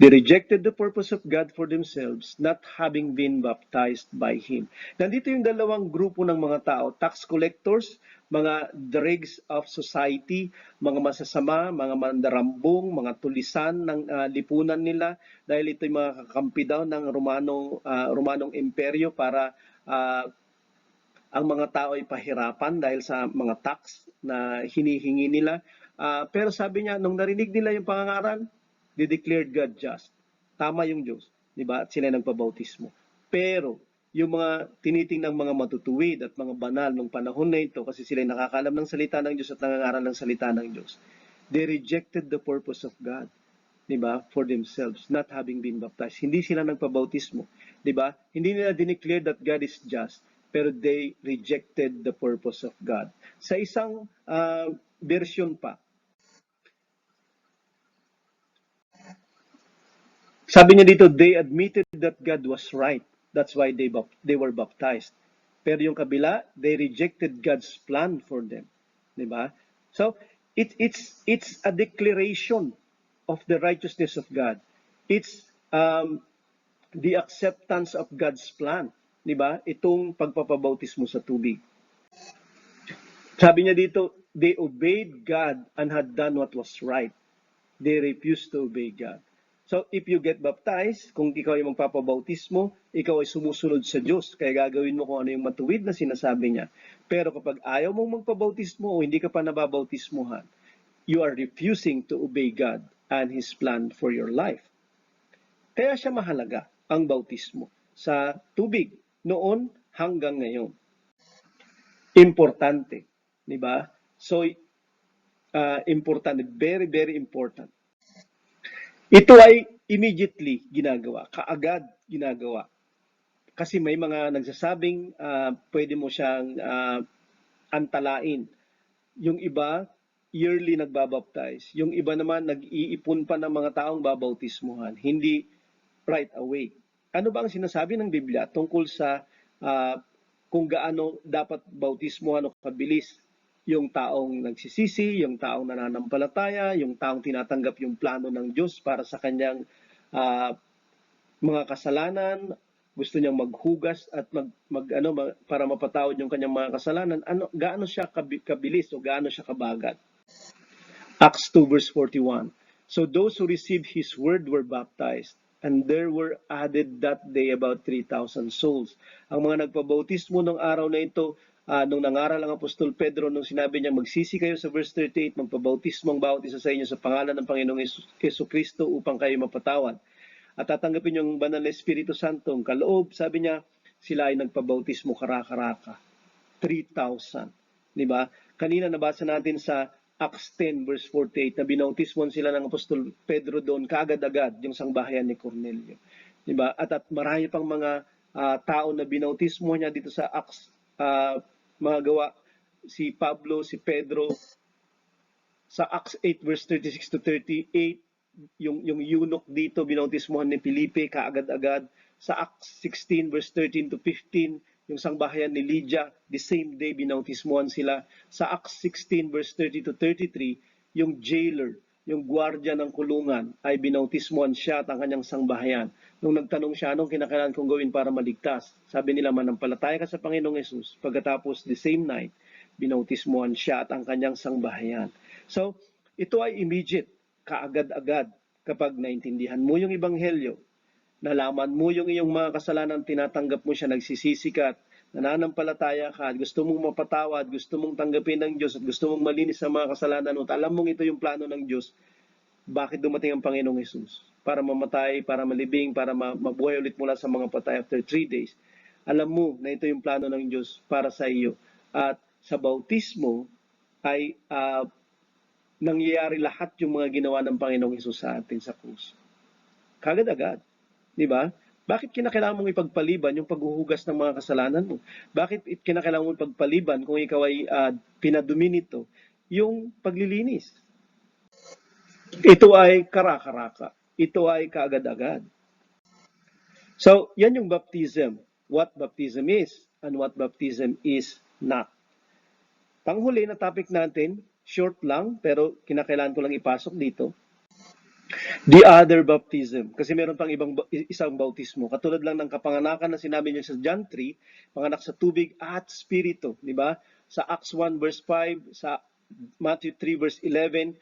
They rejected the purpose of God for themselves, not having been baptized by Him. Nandito yung dalawang grupo ng mga tao, tax collectors, mga dregs of society, mga masasama, mga mandarambong, mga tulisan ng lipunan nila, dahil ito yung mga kakampi daw ng Romanong Imperyo para ang mga tao ay pahirapan dahil sa mga tax na hinihingi nila. Pero sabi niya, nung narinig nila yung pangangaral, they declared God just. Tama yung Diyos, di ba? At sila nagpabautismo. Pero yung mga tinitingnang mga matutuwid at mga banal ng panahon na ito, kasi sila nakakalam ng salita ng Diyos at nangangaral ng salita ng Diyos, they rejected the purpose of God, di ba? For themselves, not having been baptized. Hindi sila nagpabautismo, di ba? Hindi nila dineclare that God is just, pero they rejected the purpose of God. Sa isang version pa, sabi niya dito, they admitted that God was right. That's why they were baptized. Pero yung kabila, they rejected God's plan for them. Diba? So, it's a declaration of the righteousness of God. It's the acceptance of God's plan. Diba? Itong pagpapabautismo sa tubig. Sabi niya dito, they obeyed God and had done what was right. They refused to obey God. So, if you get baptized, kung ikaw ay magpapabautismo, ikaw ay sumusunod sa Diyos. Kaya gagawin mo kung ano yung matuwid na sinasabi niya. Pero kapag ayaw mong magpabautismo o hindi ka pa nababautismuhan, you are refusing to obey God and His plan for your life. Kaya siya mahalaga, ang bautismo, sa tubig, noon hanggang ngayon. Importante, di ba? So, importante, very, very important. Ito ay immediately ginagawa, kaagad ginagawa. Kasi may mga nagsasabing pwede mo siyang antalain. Yung iba, yearly nagbabaptize. Yung iba naman, nag-iipon pa ng mga taong babautismuhan. Hindi right away. Ano ba ang sinasabi ng Biblia tungkol sa kung gaano dapat bautismuhan o kabilis yung taong nagsisisi, yung taong nananampalataya, yung taong tinatanggap yung plano ng Diyos para sa kanyang mga kasalanan, gusto niyang maghugas at para mapatawad yung kanyang mga kasalanan, gaano siya kabilis o gaano siya kabagat? Acts 2 verse 41. So those who received his word were baptized, and there were added that day about 3,000 souls. Ang mga nagpabautismo ng araw na ito, nung nangaral ang Apostol Pedro, nung sinabi niya, magsisi kayo sa verse 38, magpabautismo ang bawat isa sa inyo sa pangalan ng Panginoong Jesucristo upang kayo mapatawad. At tatanggapin yung banal na Espiritu Santo, ang kaloob, sabi niya, sila ay nagpabautismo karaka-raka. 3,000. Diba? Kanina nabasa natin sa Acts 10 verse 48 na binautismon sila ng Apostol Pedro doon kaagad-agad yung sangbahayan ni Cornelio. Diba? At marami pang mga tao na binautismo niya dito sa Acts, mga gawa, si Pablo, si Pedro, sa Acts 8 verse 36 to 38, yung eunuch dito, binautismohan ni Felipe kaagad-agad. Sa Acts 16 verse 13 to 15, yung sangbahayan ni Lydia, the same day binautismuhan sila. Sa Acts 16 verse 30 to 33, yung jailer, yung gwardiya ng kulungan, ay binautismuhan siya at ang kanyang sangbahayan. Nung nagtanong siya, anong kinakailangan kong gawin para maligtas? Sabi nila, manampalataya ka sa Panginoong Yesus. Pagkatapos, the same night, binautismuhan siya at ang kanyang sangbahayan. So, ito ay immediate, kaagad-agad kapag naintindihan mo yung Ebanghelyo, nalaman mo yung iyong mga kasalanan, tinatanggap mo siya, nagsisisi ka, nananampalataya ka, gusto mong mapatawad, gusto mong tanggapin ng Diyos, at gusto mong malinis sa mga kasalanan mo, at alam mong ito yung plano ng Diyos, bakit dumating ang Panginoong Hesus? Para mamatay, para malibing, para mabuhay ulit mula sa mga patay after 3 days. Alam mo na ito yung plano ng Diyos para sa iyo. At sa bautismo ay nangyayari lahat yung mga ginawa ng Panginoong Hesus sa atin sa krus. Kagad-agad. Di ba? Bakit kinakailangan mong ipagpaliban yung paghuhugas ng mga kasalanan mo? Bakit kinakailangan mong ipagpaliban kung ikaw ay pinadumi nito? Yung paglilinis. Ito ay karaka-raka. Ito ay kaagad-agad. So, yan yung baptism. What baptism is and what baptism is not. Panghuli na topic natin, short lang, pero kinakailangan ko lang ipasok dito. The other baptism. Kasi meron pang isang bautismo. Katulad lang ng kapanganakan na sinabi niya sa John 3, panganak sa tubig at spirito. Di ba? Sa Acts 1 verse 5, sa Matthew 3 verse 11,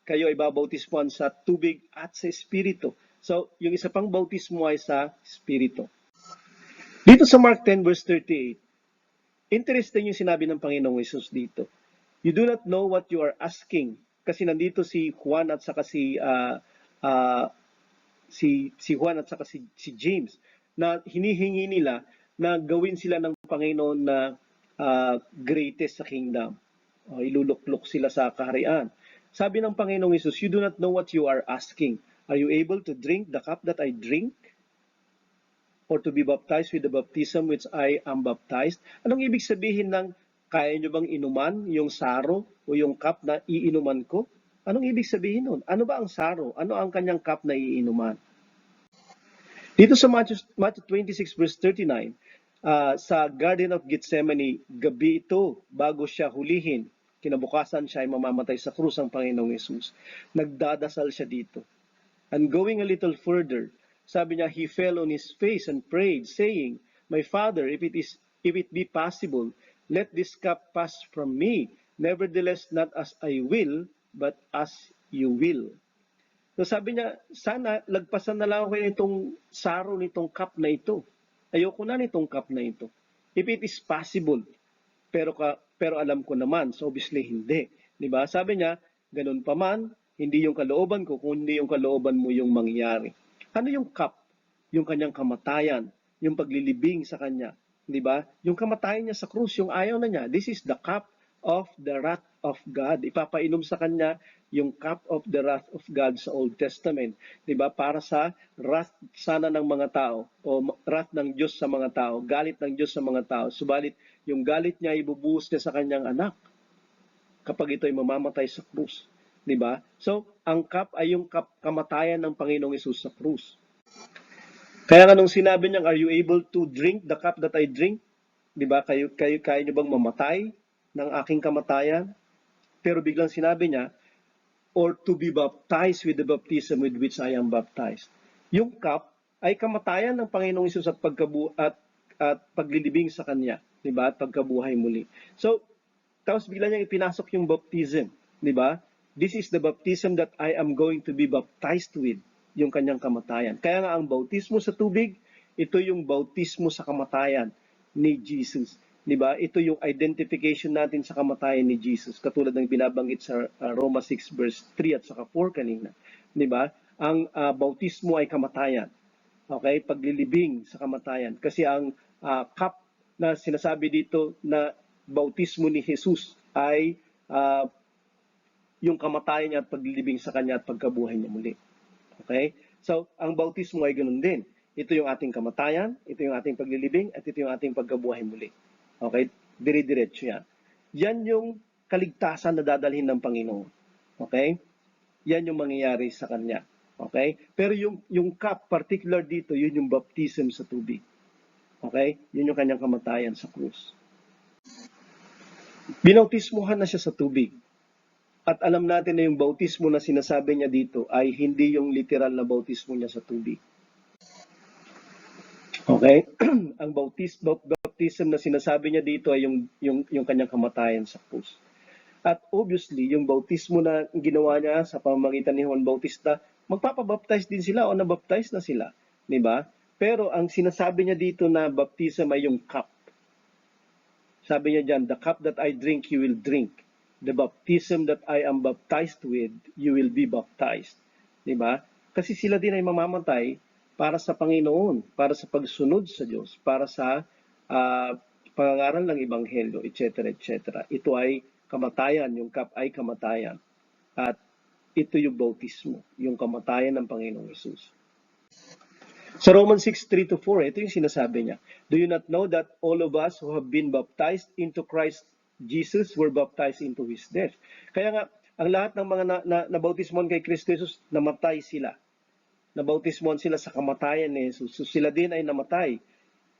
kayo ay babautismuhan sa tubig at sa espiritu. So, yung isa pang bautismo ay sa espiritu. Dito sa Mark 10 verse 38, interesting yung sinabi ng Panginoong Hesus dito. You do not know what you are asking. Kasi nandito si Juan at saka si Juan at saka si James na hinihingi nila na gawin sila ng Panginoon na greatest sa kingdom. Iluluklok sila sa kaharian. Sabi ng Panginoong Hesus, you do not know what you are asking. Are you able to drink the cup that I drink? Or to be baptized with the baptism which I am baptized? Anong ibig sabihin ng kaya nyo bang inuman yung saro o yung cup na iinuman ko? Anong ibig sabihin nun? Ano ba ang saro? Ano ang kanyang cup na iinuman? Dito sa Matthew 26 verse 39, sa Garden of Gethsemane, gabi ito bago siya hulihin. Kinabukasan siya ay mamamatay sa krus ang Panginoong Yesus. Nagdadasal siya dito. And going a little further, sabi niya, he fell on his face and prayed, saying, my Father, if it be possible, let this cup pass from me. Nevertheless, not as I will, but as you will. So sabi niya, sana lagpasan na lang ako itong saro nitong cup na ito. Ayoko na nitong cup na ito. If it is possible, pero alam ko naman, so obviously hindi. 'Di ba? Sabi niya, ganun pa man, hindi yung kalooban ko, kundi yung kalooban mo yung mangyari. Ano yung cup? Yung kanyang kamatayan, yung paglilibing sa kanya, 'di ba? Yung kamatayan niya sa krus, yung ayaw na niya. This is the cup of the wrath of God. Ipapainom sa kanya yung cup of the wrath of God sa Old Testament, 'di ba? Para sa wrath sana ng mga tao o wrath ng Diyos sa mga tao, galit ng Diyos sa mga tao. Subalit yung galit niya ibubuhos niya sa kanyang anak kapag ito ay mamamatay sa krus, 'di ba? So, ang cup ay yung kamatayan ng Panginoong Hesus sa krus. Kaya nga nung sinabi niya, are you able to drink the cup that I drink? 'Di ba? Kaya niyo bang mamatay ng aking kamatayan? Pero biglang sinabi niya, or to be baptized with the baptism with which I am baptized. Yung cup ay kamatayan ng Panginoong Hesus at paglilibing sa kanya, 'di ba? At pagkabuhay muli. So, tapos bigla niyang ipinasok yung baptism, 'di ba? This is the baptism that I am going to be baptized with, yung kanyang kamatayan. Kaya nga ang bautismo sa tubig, ito yung bautismo sa kamatayan ni Jesus. 'Di ba? Ito yung identification natin sa kamatayan ni Jesus, katulad ng binabanggit sa Roma 6 verse 3 at saka 4 kanina. 'Di ba? Ang bautismo ay kamatayan. Okay? Paglilibing sa kamatayan. Kasi ang cup na sinasabi dito na bautismo ni Jesus ay yung kamatayan niya at paglilibing sa kanya at pagkabuhay niya muli. Okay? So, ang bautismo ay ganun din. Ito yung ating kamatayan, ito yung ating paglilibing, at ito yung ating pagkabuhay muli. Okay? Dire-diretso yan. Yan yung kaligtasan na dadalhin ng Panginoon. Okay? Yan yung mangyayari sa Kanya. Okay? Pero yung cup, particular dito, yun yung baptism sa tubig. Okay? Yun yung kanyang kamatayan sa krus. Binautismuhan na siya sa tubig. At alam natin na yung bautismo na sinasabi niya dito ay hindi yung literal na bautismo niya sa tubig. Okay? Ang baptism na sinasabi niya dito ay yung kanyang kamatayan sa krus. At obviously, yung bautismo na ginawa niya sa pamamagitan ni Juan Bautista, magpapabaptize din sila o nabaptize na sila. Diba? Pero ang sinasabi niya dito na baptism ay yung cup. Sabi niya dyan, the cup that I drink, you will drink. The baptism that I am baptized with, you will be baptized. Diba? Kasi sila din ay mamamatay para sa Panginoon, para sa pagsunod sa Diyos, para sa pangangaral ng Ebanghelyo, etc. etc. Ito ay kamatayan, yung cup ay kamatayan. At ito yung bautismo, yung kamatayan ng Panginoong Hesus. Sa Romans 6:3-4, ito yung sinasabi niya. Do you not know that all of us who have been baptized into Christ Jesus were baptized into His death? Kaya nga, ang lahat ng mga nabautismon kay Kristo Jesus, namatay sila. Nabautismon sila sa kamatayan ni Jesus. So sila din ay namatay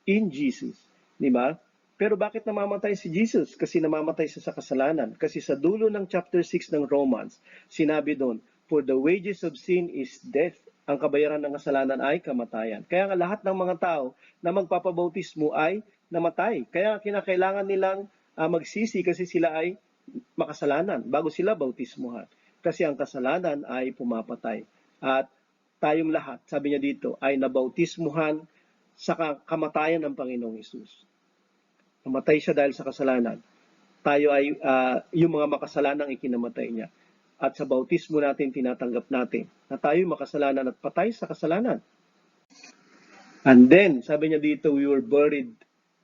in Jesus. Di ba? Pero bakit namamatay si Jesus? Kasi namamatay siya sa kasalanan. Kasi sa dulo ng chapter 6 ng Romans, sinabi doon, for the wages of sin is death. Ang kabayaran ng kasalanan ay kamatayan. Kaya nga lahat ng mga tao na magpapabautismo ay namatay. Kaya kinakailangan nilang magsisi kasi sila ay makasalanan bago sila bautismuhan. Kasi ang kasalanan ay pumapatay. At tayong lahat, sabi niya dito, ay nabautismuhan sa kamatayan ng Panginoong Hesus. Namatay siya dahil sa kasalanan. Tayo ay, yung mga makasalanang ikinamatay niya. At sa bautismo natin, tinatanggap natin na tayo makasalanan at patay sa kasalanan. And then, sabi niya dito, we were buried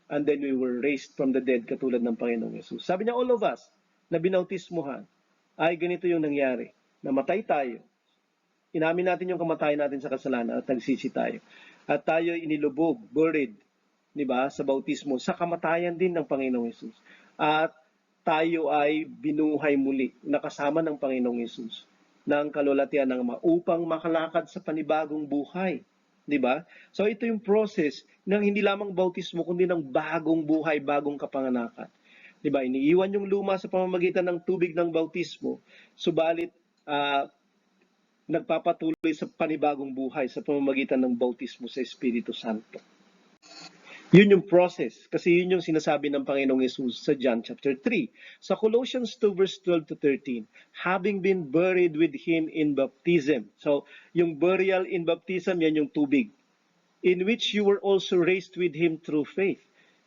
and then we were raised from the dead katulad ng Panginoong Yesus. Sabi niya, all of us na binautismuhan ay ganito yung nangyari. Namatay tayo. Inamin natin yung kamatayan natin sa kasalanan at nagsisi tayo. At tayo inilubog, buried, di ba, sa bautismo, sa kamatayan din ng Panginoong Yesus. At tayo ay binuhay muli, nakasama ng Panginoong Yesus ng kalulatian ng upang makalakad sa panibagong buhay. Di ba? So ito yung process ng hindi lamang bautismo, kundi ng bagong buhay, bagong kapanganakan. Di ba? Iniiwan yung luma sa pamamagitan ng tubig ng bautismo, subalit nagpapatuloy sa panibagong buhay sa pamamagitan ng bautismo sa Espiritu Santo. Yun yung process. Kasi yun yung sinasabi ng Panginoong Yesus sa John chapter 3. Sa Colossians 2 verse 12 to 13, having been buried with Him in baptism. So, yung burial in baptism, yan yung tubig. In which you were also raised with Him through faith.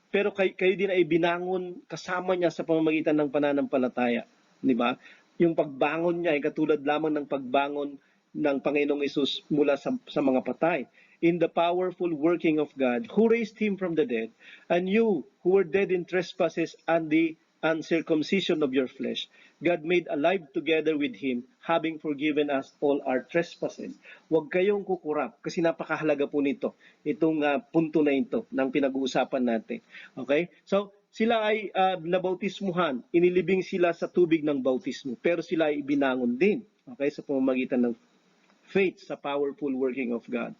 Pero kayo din ay binangon kasama niya sa pamamagitan ng pananampalataya. Di ba? Yung pagbangon niya ay katulad lamang ng pagbangon ng Panginoong Yesus mula sa mga patay. In the powerful working of God, who raised Him from the dead, and you, who were dead in trespasses and the uncircumcision of your flesh, God made alive together with Him, having forgiven us all our trespasses. Huwag kayong kukurap, kasi napakahalaga po nito, itong punto na ito, ng pinag-uusapan natin. Okay? So, sila ay nabautismuhan, inilibing sila sa tubig ng bautismo, pero sila ay binangon din, okay, sa pamamagitan ng faith sa powerful working of God.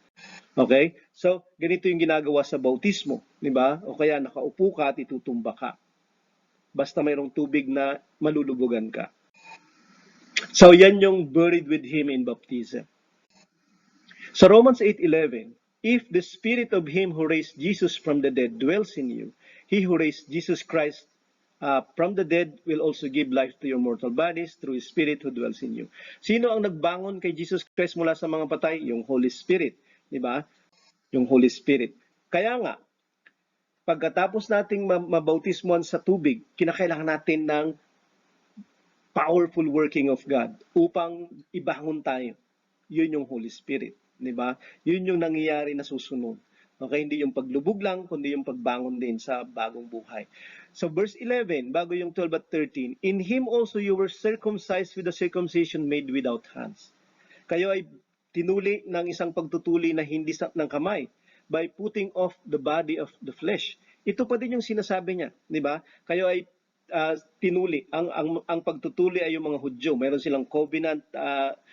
Okay? So, ganito yung ginagawa sa bautismo, di ba? O kaya nakaupo ka at itutumba ka. Basta mayroong tubig na malulubugan ka. So, yan yung buried with Him in baptism. Sa Romans 8:11, if the spirit of Him who raised Jesus from the dead dwells in you, He who raised Jesus Christ from the dead will also give life to your mortal bodies through His Spirit who dwells in you. Sino ang nagbangon kay Jesus Christ mula sa mga patay? Yung Holy Spirit. Di ba? Yung Holy Spirit. Kaya nga, pagkatapos nating mabautismuhan sa tubig, kinakailangan natin ng powerful working of God upang ibangon tayo. Yun yung Holy Spirit. Di ba? Yun yung nangyayari na susunod. Okay, hindi yung paglubog lang, kundi yung pagbangon din sa bagong buhay. So verse 11, bago yung 12 at 13, in Him also you were circumcised with a circumcision made without hands. Kayo ay tinuli ng isang pagtutuli na hindi ng kamay by putting off the body of the flesh. Ito pa din yung sinasabi niya, di ba? Kayo ay tinuli. Ang pagtutuli ay yung mga Hudyo. Meron silang covenant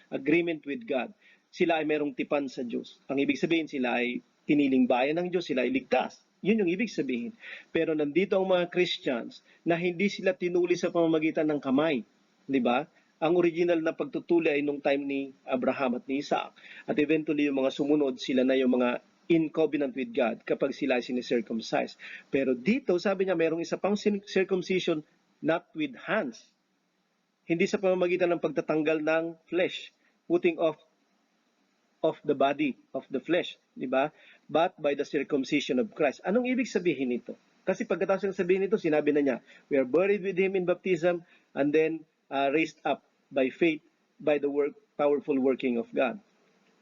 agreement with God. Sila ay merong tipan sa Diyos. Ang ibig sabihin, sila ay tiniling bayan ng Diyos, sila ay ligtas. Yun yung ibig sabihin. Pero nandito ang mga Christians na hindi sila tinuli sa pamamagitan ng kamay. Di ba? Ang original na pagtutuli ay nung time ni Abraham at ni Isaac. At eventually yung mga sumunod, sila na yung mga in covenant with God kapag sila ay sinicircumcise. Pero dito, sabi niya, mayroong isa pang circumcision not with hands. Hindi sa pamamagitan ng pagtatanggal ng flesh, putting off the body of the flesh, di ba? But by the circumcision of Christ. Anong ibig sabihin nito? Kasi pagkatapos ng sabihin nito, sinabi na niya, we are buried with Him in baptism and then raised up by faith by the powerful working of God.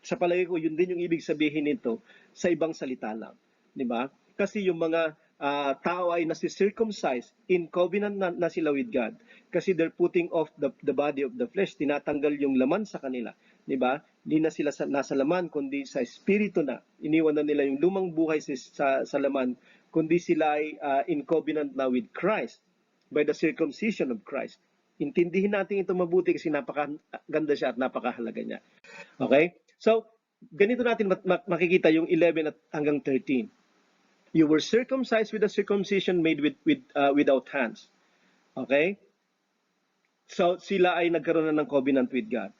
Sa palagay ko, yun din yung ibig sabihin nito sa ibang salita lang. Di ba? Kasi yung mga tao ay nasi-circumcise, in covenant na sila with God. Kasi they're putting off the body of the flesh. Tinatanggal yung laman sa kanila. Di ba? Hindi na sila nasa laman, kundi sa espiritu na. Iniwan na nila yung lumang buhay sa laman, kundi sila ay in covenant na with Christ by the circumcision of Christ. Intindihin natin ito mabuti kasi napakaganda siya at napakahalaga niya. Okay? So, ganito natin makikita yung 11 at hanggang 13. You were circumcised with a circumcision made without hands. Okay? So, sila ay nagkaroon na ng covenant with God.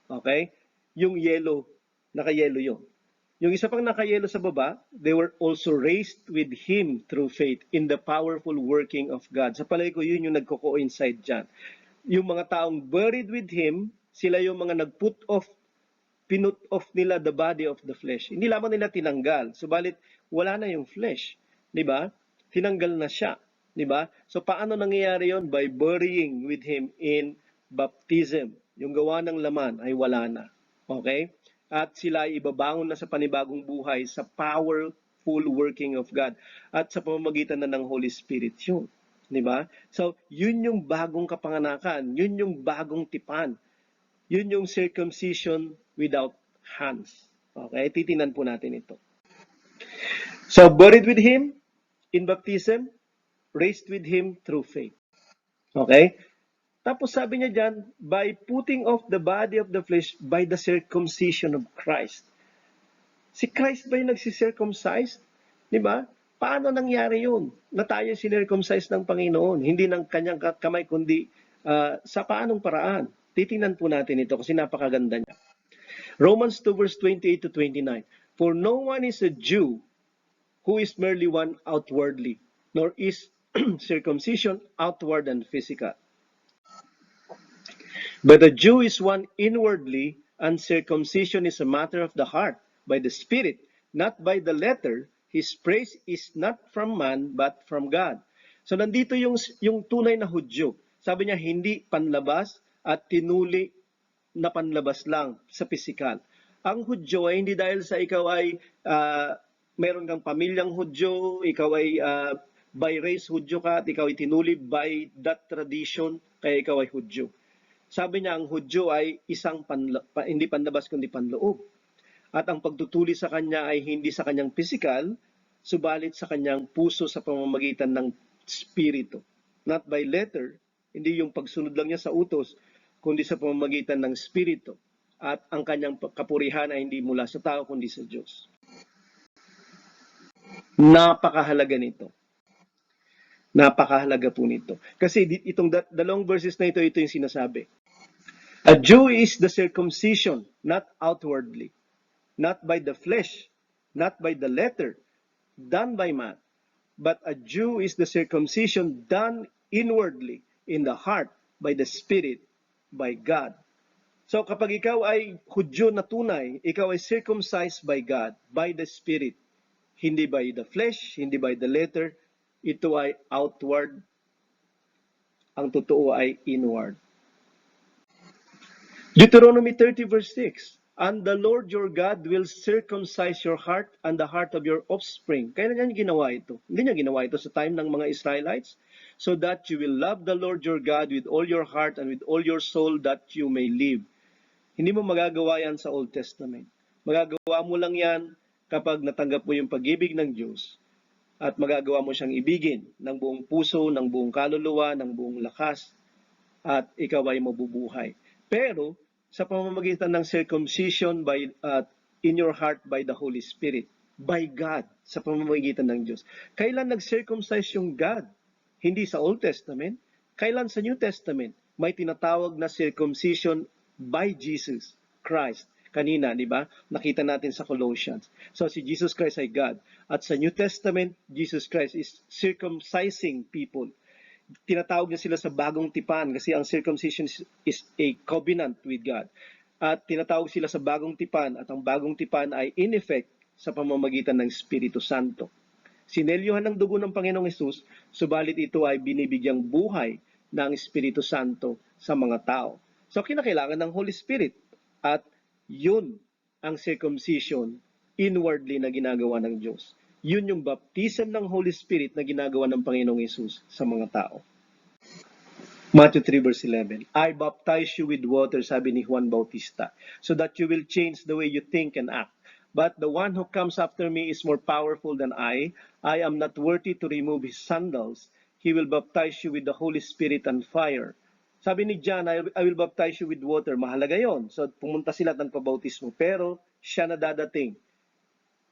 Okay? Yung yellow, naka-yellow yun. Yung isa pang naka-yellow sa baba, they were also raised with Him through faith in the powerful working of God. Sa palagay ko, yun yung nagko-coincide dyan. Yung mga taong buried with Him, sila yung mga pinut off nila the body of the flesh. Hindi lamang nila tinanggal. Subalit, wala na yung flesh. Diba? Tinanggal na siya. Diba? So, paano nangyayari yon? By burying with Him in baptism. Yung gawa ng laman ay wala na. Okay? At sila ay ibabangon na sa panibagong buhay sa powerful working of God. At sa pamamagitan na ng Holy Spirit yun. Diba? So, yun yung bagong kapanganakan. Yun yung bagong tipan. Yun yung circumcision without hands. Okay? Titinan po natin ito. So, buried with Him in baptism, raised with Him through faith. Okay? Tapos sabi niya dyan, by putting off the body of the flesh by the circumcision of Christ. Si Christ ba yung nagsisircumcise? Di ba? Paano nangyari yun? Na tayo sinircumcise ng Panginoon. Hindi ng kanyang kamay, kundi sa paanong paraan. Titingnan po natin ito kasi napakaganda niya. Romans 2 verse 28 to 29. For no one is a Jew who is merely one outwardly, nor is circumcision outward and physical. But the Jew is one inwardly, and circumcision is a matter of the heart, by the Spirit, not by the letter. His praise is not from man, but from God. So nandito yung tunay na Hudyo. Sabi niya, hindi panlabas at tinuli na panlabas lang sa pisikal. Ang Hudyo ay hindi dahil sa ikaw ay meron kang pamilyang Hudyo, ikaw ay by race Hudyo ka, at ikaw ay tinuli by that tradition, kaya ikaw ay Hudyo. Sabi niya, ang Hudyo ay isang hindi panlabas kundi panloob. At ang pagtutuli sa kanya ay hindi sa kanyang pisikal, subalit sa kanyang puso sa pamamagitan ng spirito. Not by letter, hindi yung pagsunod lang niya sa utos, kundi sa pamamagitan ng spirito. At ang kanyang kapurihan ay hindi mula sa tao kundi sa Diyos. Napakahalaga nito. Napakahalaga po nito. Kasi itong dalawang verses na ito yung sinasabi. A Jew is the circumcision, not outwardly, not by the flesh, not by the letter, done by man. But a Jew is the circumcision done inwardly, in the heart, by the Spirit, by God. So kapag ikaw ay Hudyo na tunay, ikaw ay circumcised by God, by the Spirit, hindi by the flesh, hindi by the letter, ito ay outward, ang totoo ay inward. Deuteronomy 30 verse 6, and the Lord your God will circumcise your heart and the heart of your offspring. Kailan niya ginawa ito? Hindi niya ginawa ito sa time ng mga Israelites, so that you will love the Lord your God with all your heart and with all your soul, that you may live. Hindi mo magagawa yan sa Old Testament. Magagawa mo lang yan kapag natanggap mo yung pag-ibig ng Diyos at magagawa mo siyang ibigin ng buong puso, ng buong kaluluwa, ng buong lakas, at ikaw ay mabubuhay. Pero sa pamamagitan ng circumcision in your heart by the Holy Spirit, by God, sa pamamagitan ng Diyos. Kailan nag-circumcise yung God? Hindi sa Old Testament. Kailan sa New Testament? May tinatawag na circumcision by Jesus Christ. Kanina, di ba? Nakita natin sa Colossians. So, si Jesus Christ ay God. At sa New Testament, Jesus Christ is circumcising people. Tinatawag niya sila sa bagong tipan kasi ang circumcision is a covenant with God. At tinatawag sila sa bagong tipan at ang bagong tipan ay in effect sa pamamagitan ng Espiritu Santo. Sinelyuhan ng dugo ng Panginoong Hesus, subalit ito ay binibigyang buhay ng Espiritu Santo sa mga tao. So, kinakailangan ng Holy Spirit at yun ang circumcision inwardly na ginagawa ng Diyos. Yun yung baptism ng Holy Spirit na ginagawa ng Panginoong Hesus sa mga tao. Matthew 3 verse 11, I baptize you with water, sabi ni Juan Bautista, so that you will change the way you think and act. But the one who comes after me is more powerful than I am not worthy to remove his sandals. He will baptize you with the Holy Spirit and fire. Sabi ni John, I will baptize you with water. Mahalaga yon. So pumunta sila at nagpabautismo. Pero siya na dadating.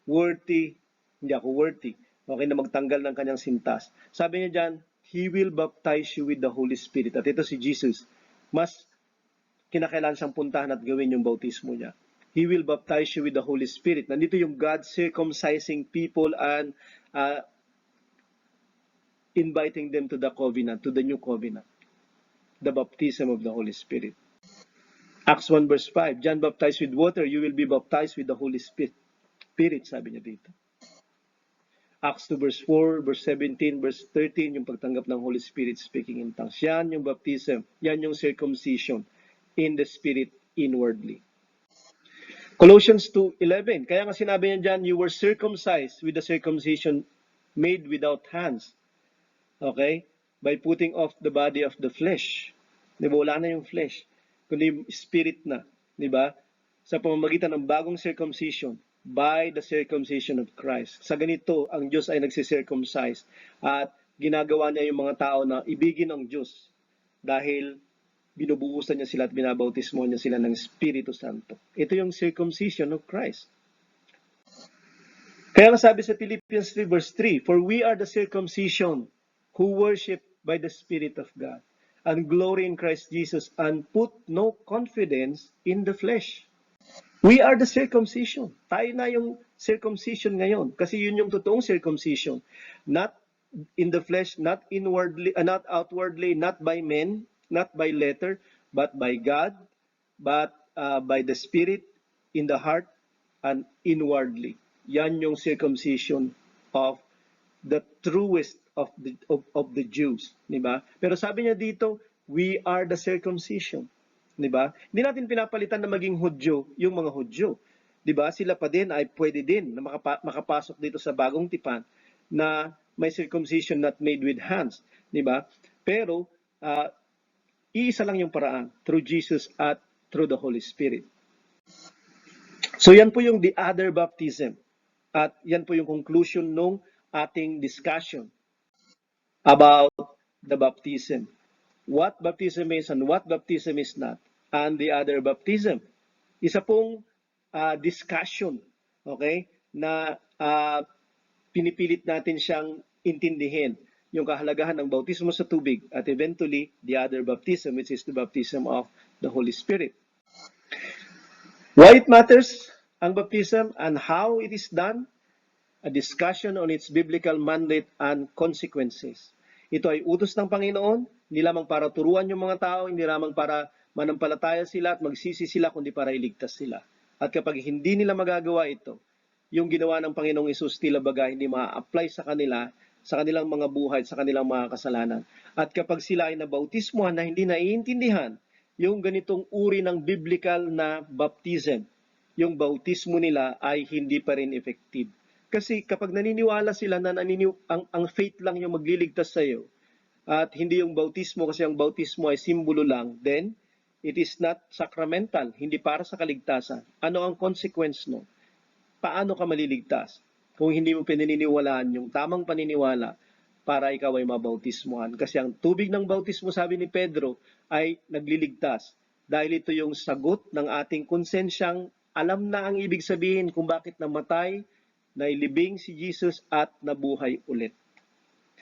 Worthy. Hindi ako worthy. Okay na magtanggal ng kanyang sintas. Sabi niya dyan, He will baptize you with the Holy Spirit. At ito si Jesus. Mas kinakailangan siyang puntahan at gawin yung bautismo niya. He will baptize you with the Holy Spirit. Nandito yung God circumcising people and inviting them to the covenant, to the new covenant. The baptism of the Holy Spirit. Acts 1 verse 5, John baptized with water, you will be baptized with the Holy Spirit. Spirit, sabi niya dito. Acts 2 verse 4, verse 17, verse 13, yung pagtanggap ng Holy Spirit speaking in tongues. Yan yung baptism, yan yung circumcision in the Spirit inwardly. Colossians 2:11, kaya nga sinabi niya dyan, you were circumcised with the circumcision made without hands. Okay? By putting off the body of the flesh. Di ba? Wala na yung flesh. Kundi spirit na. Di ba? Sa pamamagitan ng bagong circumcision, by the circumcision of Christ. Sa ganito, ang Diyos ay nagsisircumcise at ginagawa niya yung mga tao na ibigin ang Diyos dahil binubuhusan niya sila at binabautismo niya sila ng Espiritu Santo. Ito yung circumcision of Christ. Kaya nga sabi sa Philippians 3 verse 3, for we are the circumcision who worship by the Spirit of God, and glory in Christ Jesus, and put no confidence in the flesh. We are the circumcision. Tayo na yung circumcision ngayon. Kasi yun yung totoong circumcision. Not in the flesh, not inwardly, not outwardly, not by men, not by letter, but by God, but by the Spirit, in the heart, and inwardly. Yan yung circumcision of the truest of the Jews, di ba? Pero sabi niya dito, we are the circumcision, di ba? Hindi natin pinapalitan na maging Hudyo yung mga Hudyo, di ba? Sila pa din ay pwede din na makapasok dito sa bagong tipan na may circumcision not made with hands, di ba? Pero iisa lang yung paraan, through Jesus at through the Holy Spirit. So yan po yung the other baptism. At yan po yung conclusion nung ating discussion about the baptism. What baptism is and what baptism is not. And the other baptism. Isa pong discussion, okay, na pinipilit natin siyang intindihin yung kahalagahan ng bautismo sa tubig at eventually the other baptism, which is the baptism of the Holy Spirit. Why it matters ang baptism and how it is done, a discussion on its biblical mandate and consequences. Ito ay utos ng Panginoon, hindi lamang para turuan yung mga tao, hindi lamang para manampalataya sila at magsisi sila, kundi para iligtas sila. At kapag hindi nila magagawa ito, yung ginawa ng Panginoong Hesus tila baga hindi ma-apply sa kanila, sa kanilang mga buhay, sa kanilang mga kasalanan. At kapag sila ay nabautismuhan na hindi naiintindihan yung ganitong uri ng biblical na baptism, yung bautismo nila ay hindi pa rin effective. Kasi kapag naniniwala sila na ang faith lang yung magliligtas sa iyo at hindi yung bautismo, kasi ang bautismo ay simbolo lang, then it is not sacramental, hindi para sa kaligtasan. Ano ang consequence no? Paano ka maliligtas kung hindi mo pinaniniwalaan yung tamang paniniwala para ikaw ay mabautismuhan? Kasi ang tubig ng bautismo, sabi ni Pedro, ay nagliligtas. Dahil ito yung sagot ng ating konsensyang alam na ang ibig sabihin kung bakit namatay, nailibing si Jesus at nabuhay ulit.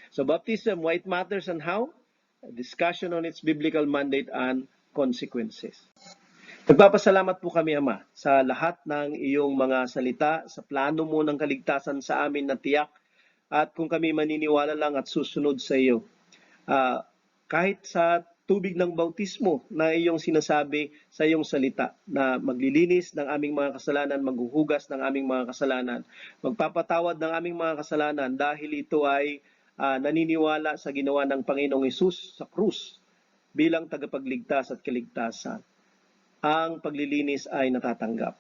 So baptism, why it matters and how? A discussion on its biblical mandate and consequences. Nagpapasalamat po kami, Ama, sa lahat ng iyong mga salita, sa plano mo ng kaligtasan sa amin na tiyak, at kung kami maniniwala lang at susunod sa iyo. Kahit sa tubig ng bautismo na iyong sinasabi sa iyong salita, na maglilinis ng aming mga kasalanan, maghuhugas ng aming mga kasalanan, magpapatawad ng aming mga kasalanan dahil ito ay naniniwala sa ginawa ng Panginoong Hesus sa krus bilang tagapagligtas at kaligtasan. Ang paglilinis ay natatanggap.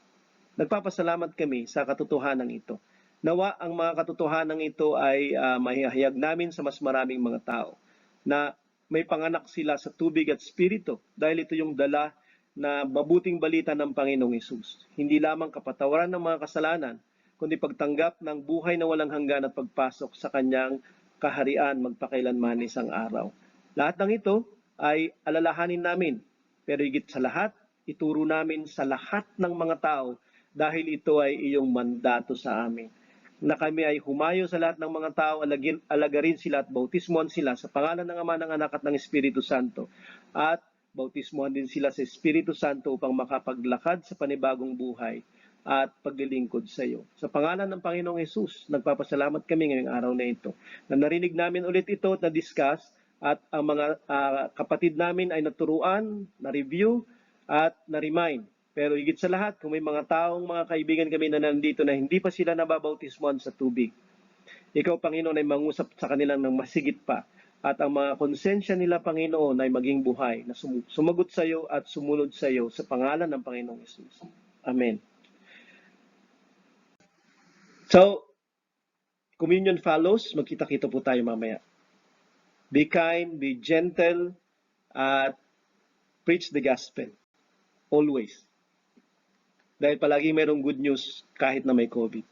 Nagpapasalamat kami sa katotohanan ito. Nawa ang mga katotohanan ito ay mahihayag namin sa mas maraming mga tao na may panganak sila sa tubig at spirito dahil ito yung dala na mabuting balita ng Panginoong Hesus. Hindi lamang kapatawaran ng mga kasalanan, kundi pagtanggap ng buhay na walang hanggan at pagpasok sa kanyang kaharian magpakailanman isang araw. Lahat ng ito ay alalahanin namin, pero higit sa lahat, ituro namin sa lahat ng mga tao dahil ito ay iyong mandato sa amin. Na kami ay humayo sa lahat ng mga tao, alagarin sila at bautismuhan sila sa pangalan ng Ama, ng Anak at ng Espiritu Santo. At bautismuhan din sila sa Espiritu Santo upang makapaglakad sa panibagong buhay at paglilingkod sa iyo. Sa pangalan ng Panginoong Hesus, nagpapasalamat kami ngayong araw na ito. Na narinig namin ulit ito at na-discuss at ang mga kapatid namin ay naturuan, na-review, at na-remind. Pero higit sa lahat, kung may mga taong, mga kaibigan kami na nandito na hindi pa sila nababautismuhan sa tubig, ikaw, Panginoon, ay mangusap sa kanilang ng masigit pa. At ang mga konsensya nila, Panginoon, ay maging buhay na sumagot sa iyo at sumunod sa iyo sa pangalan ng Panginoong Hesus. Amen. So, communion follows. Magkita-kita po tayo mamaya. Be kind, be gentle, at preach the gospel. Always. Dahil palagi mayroong good news kahit na may COVID.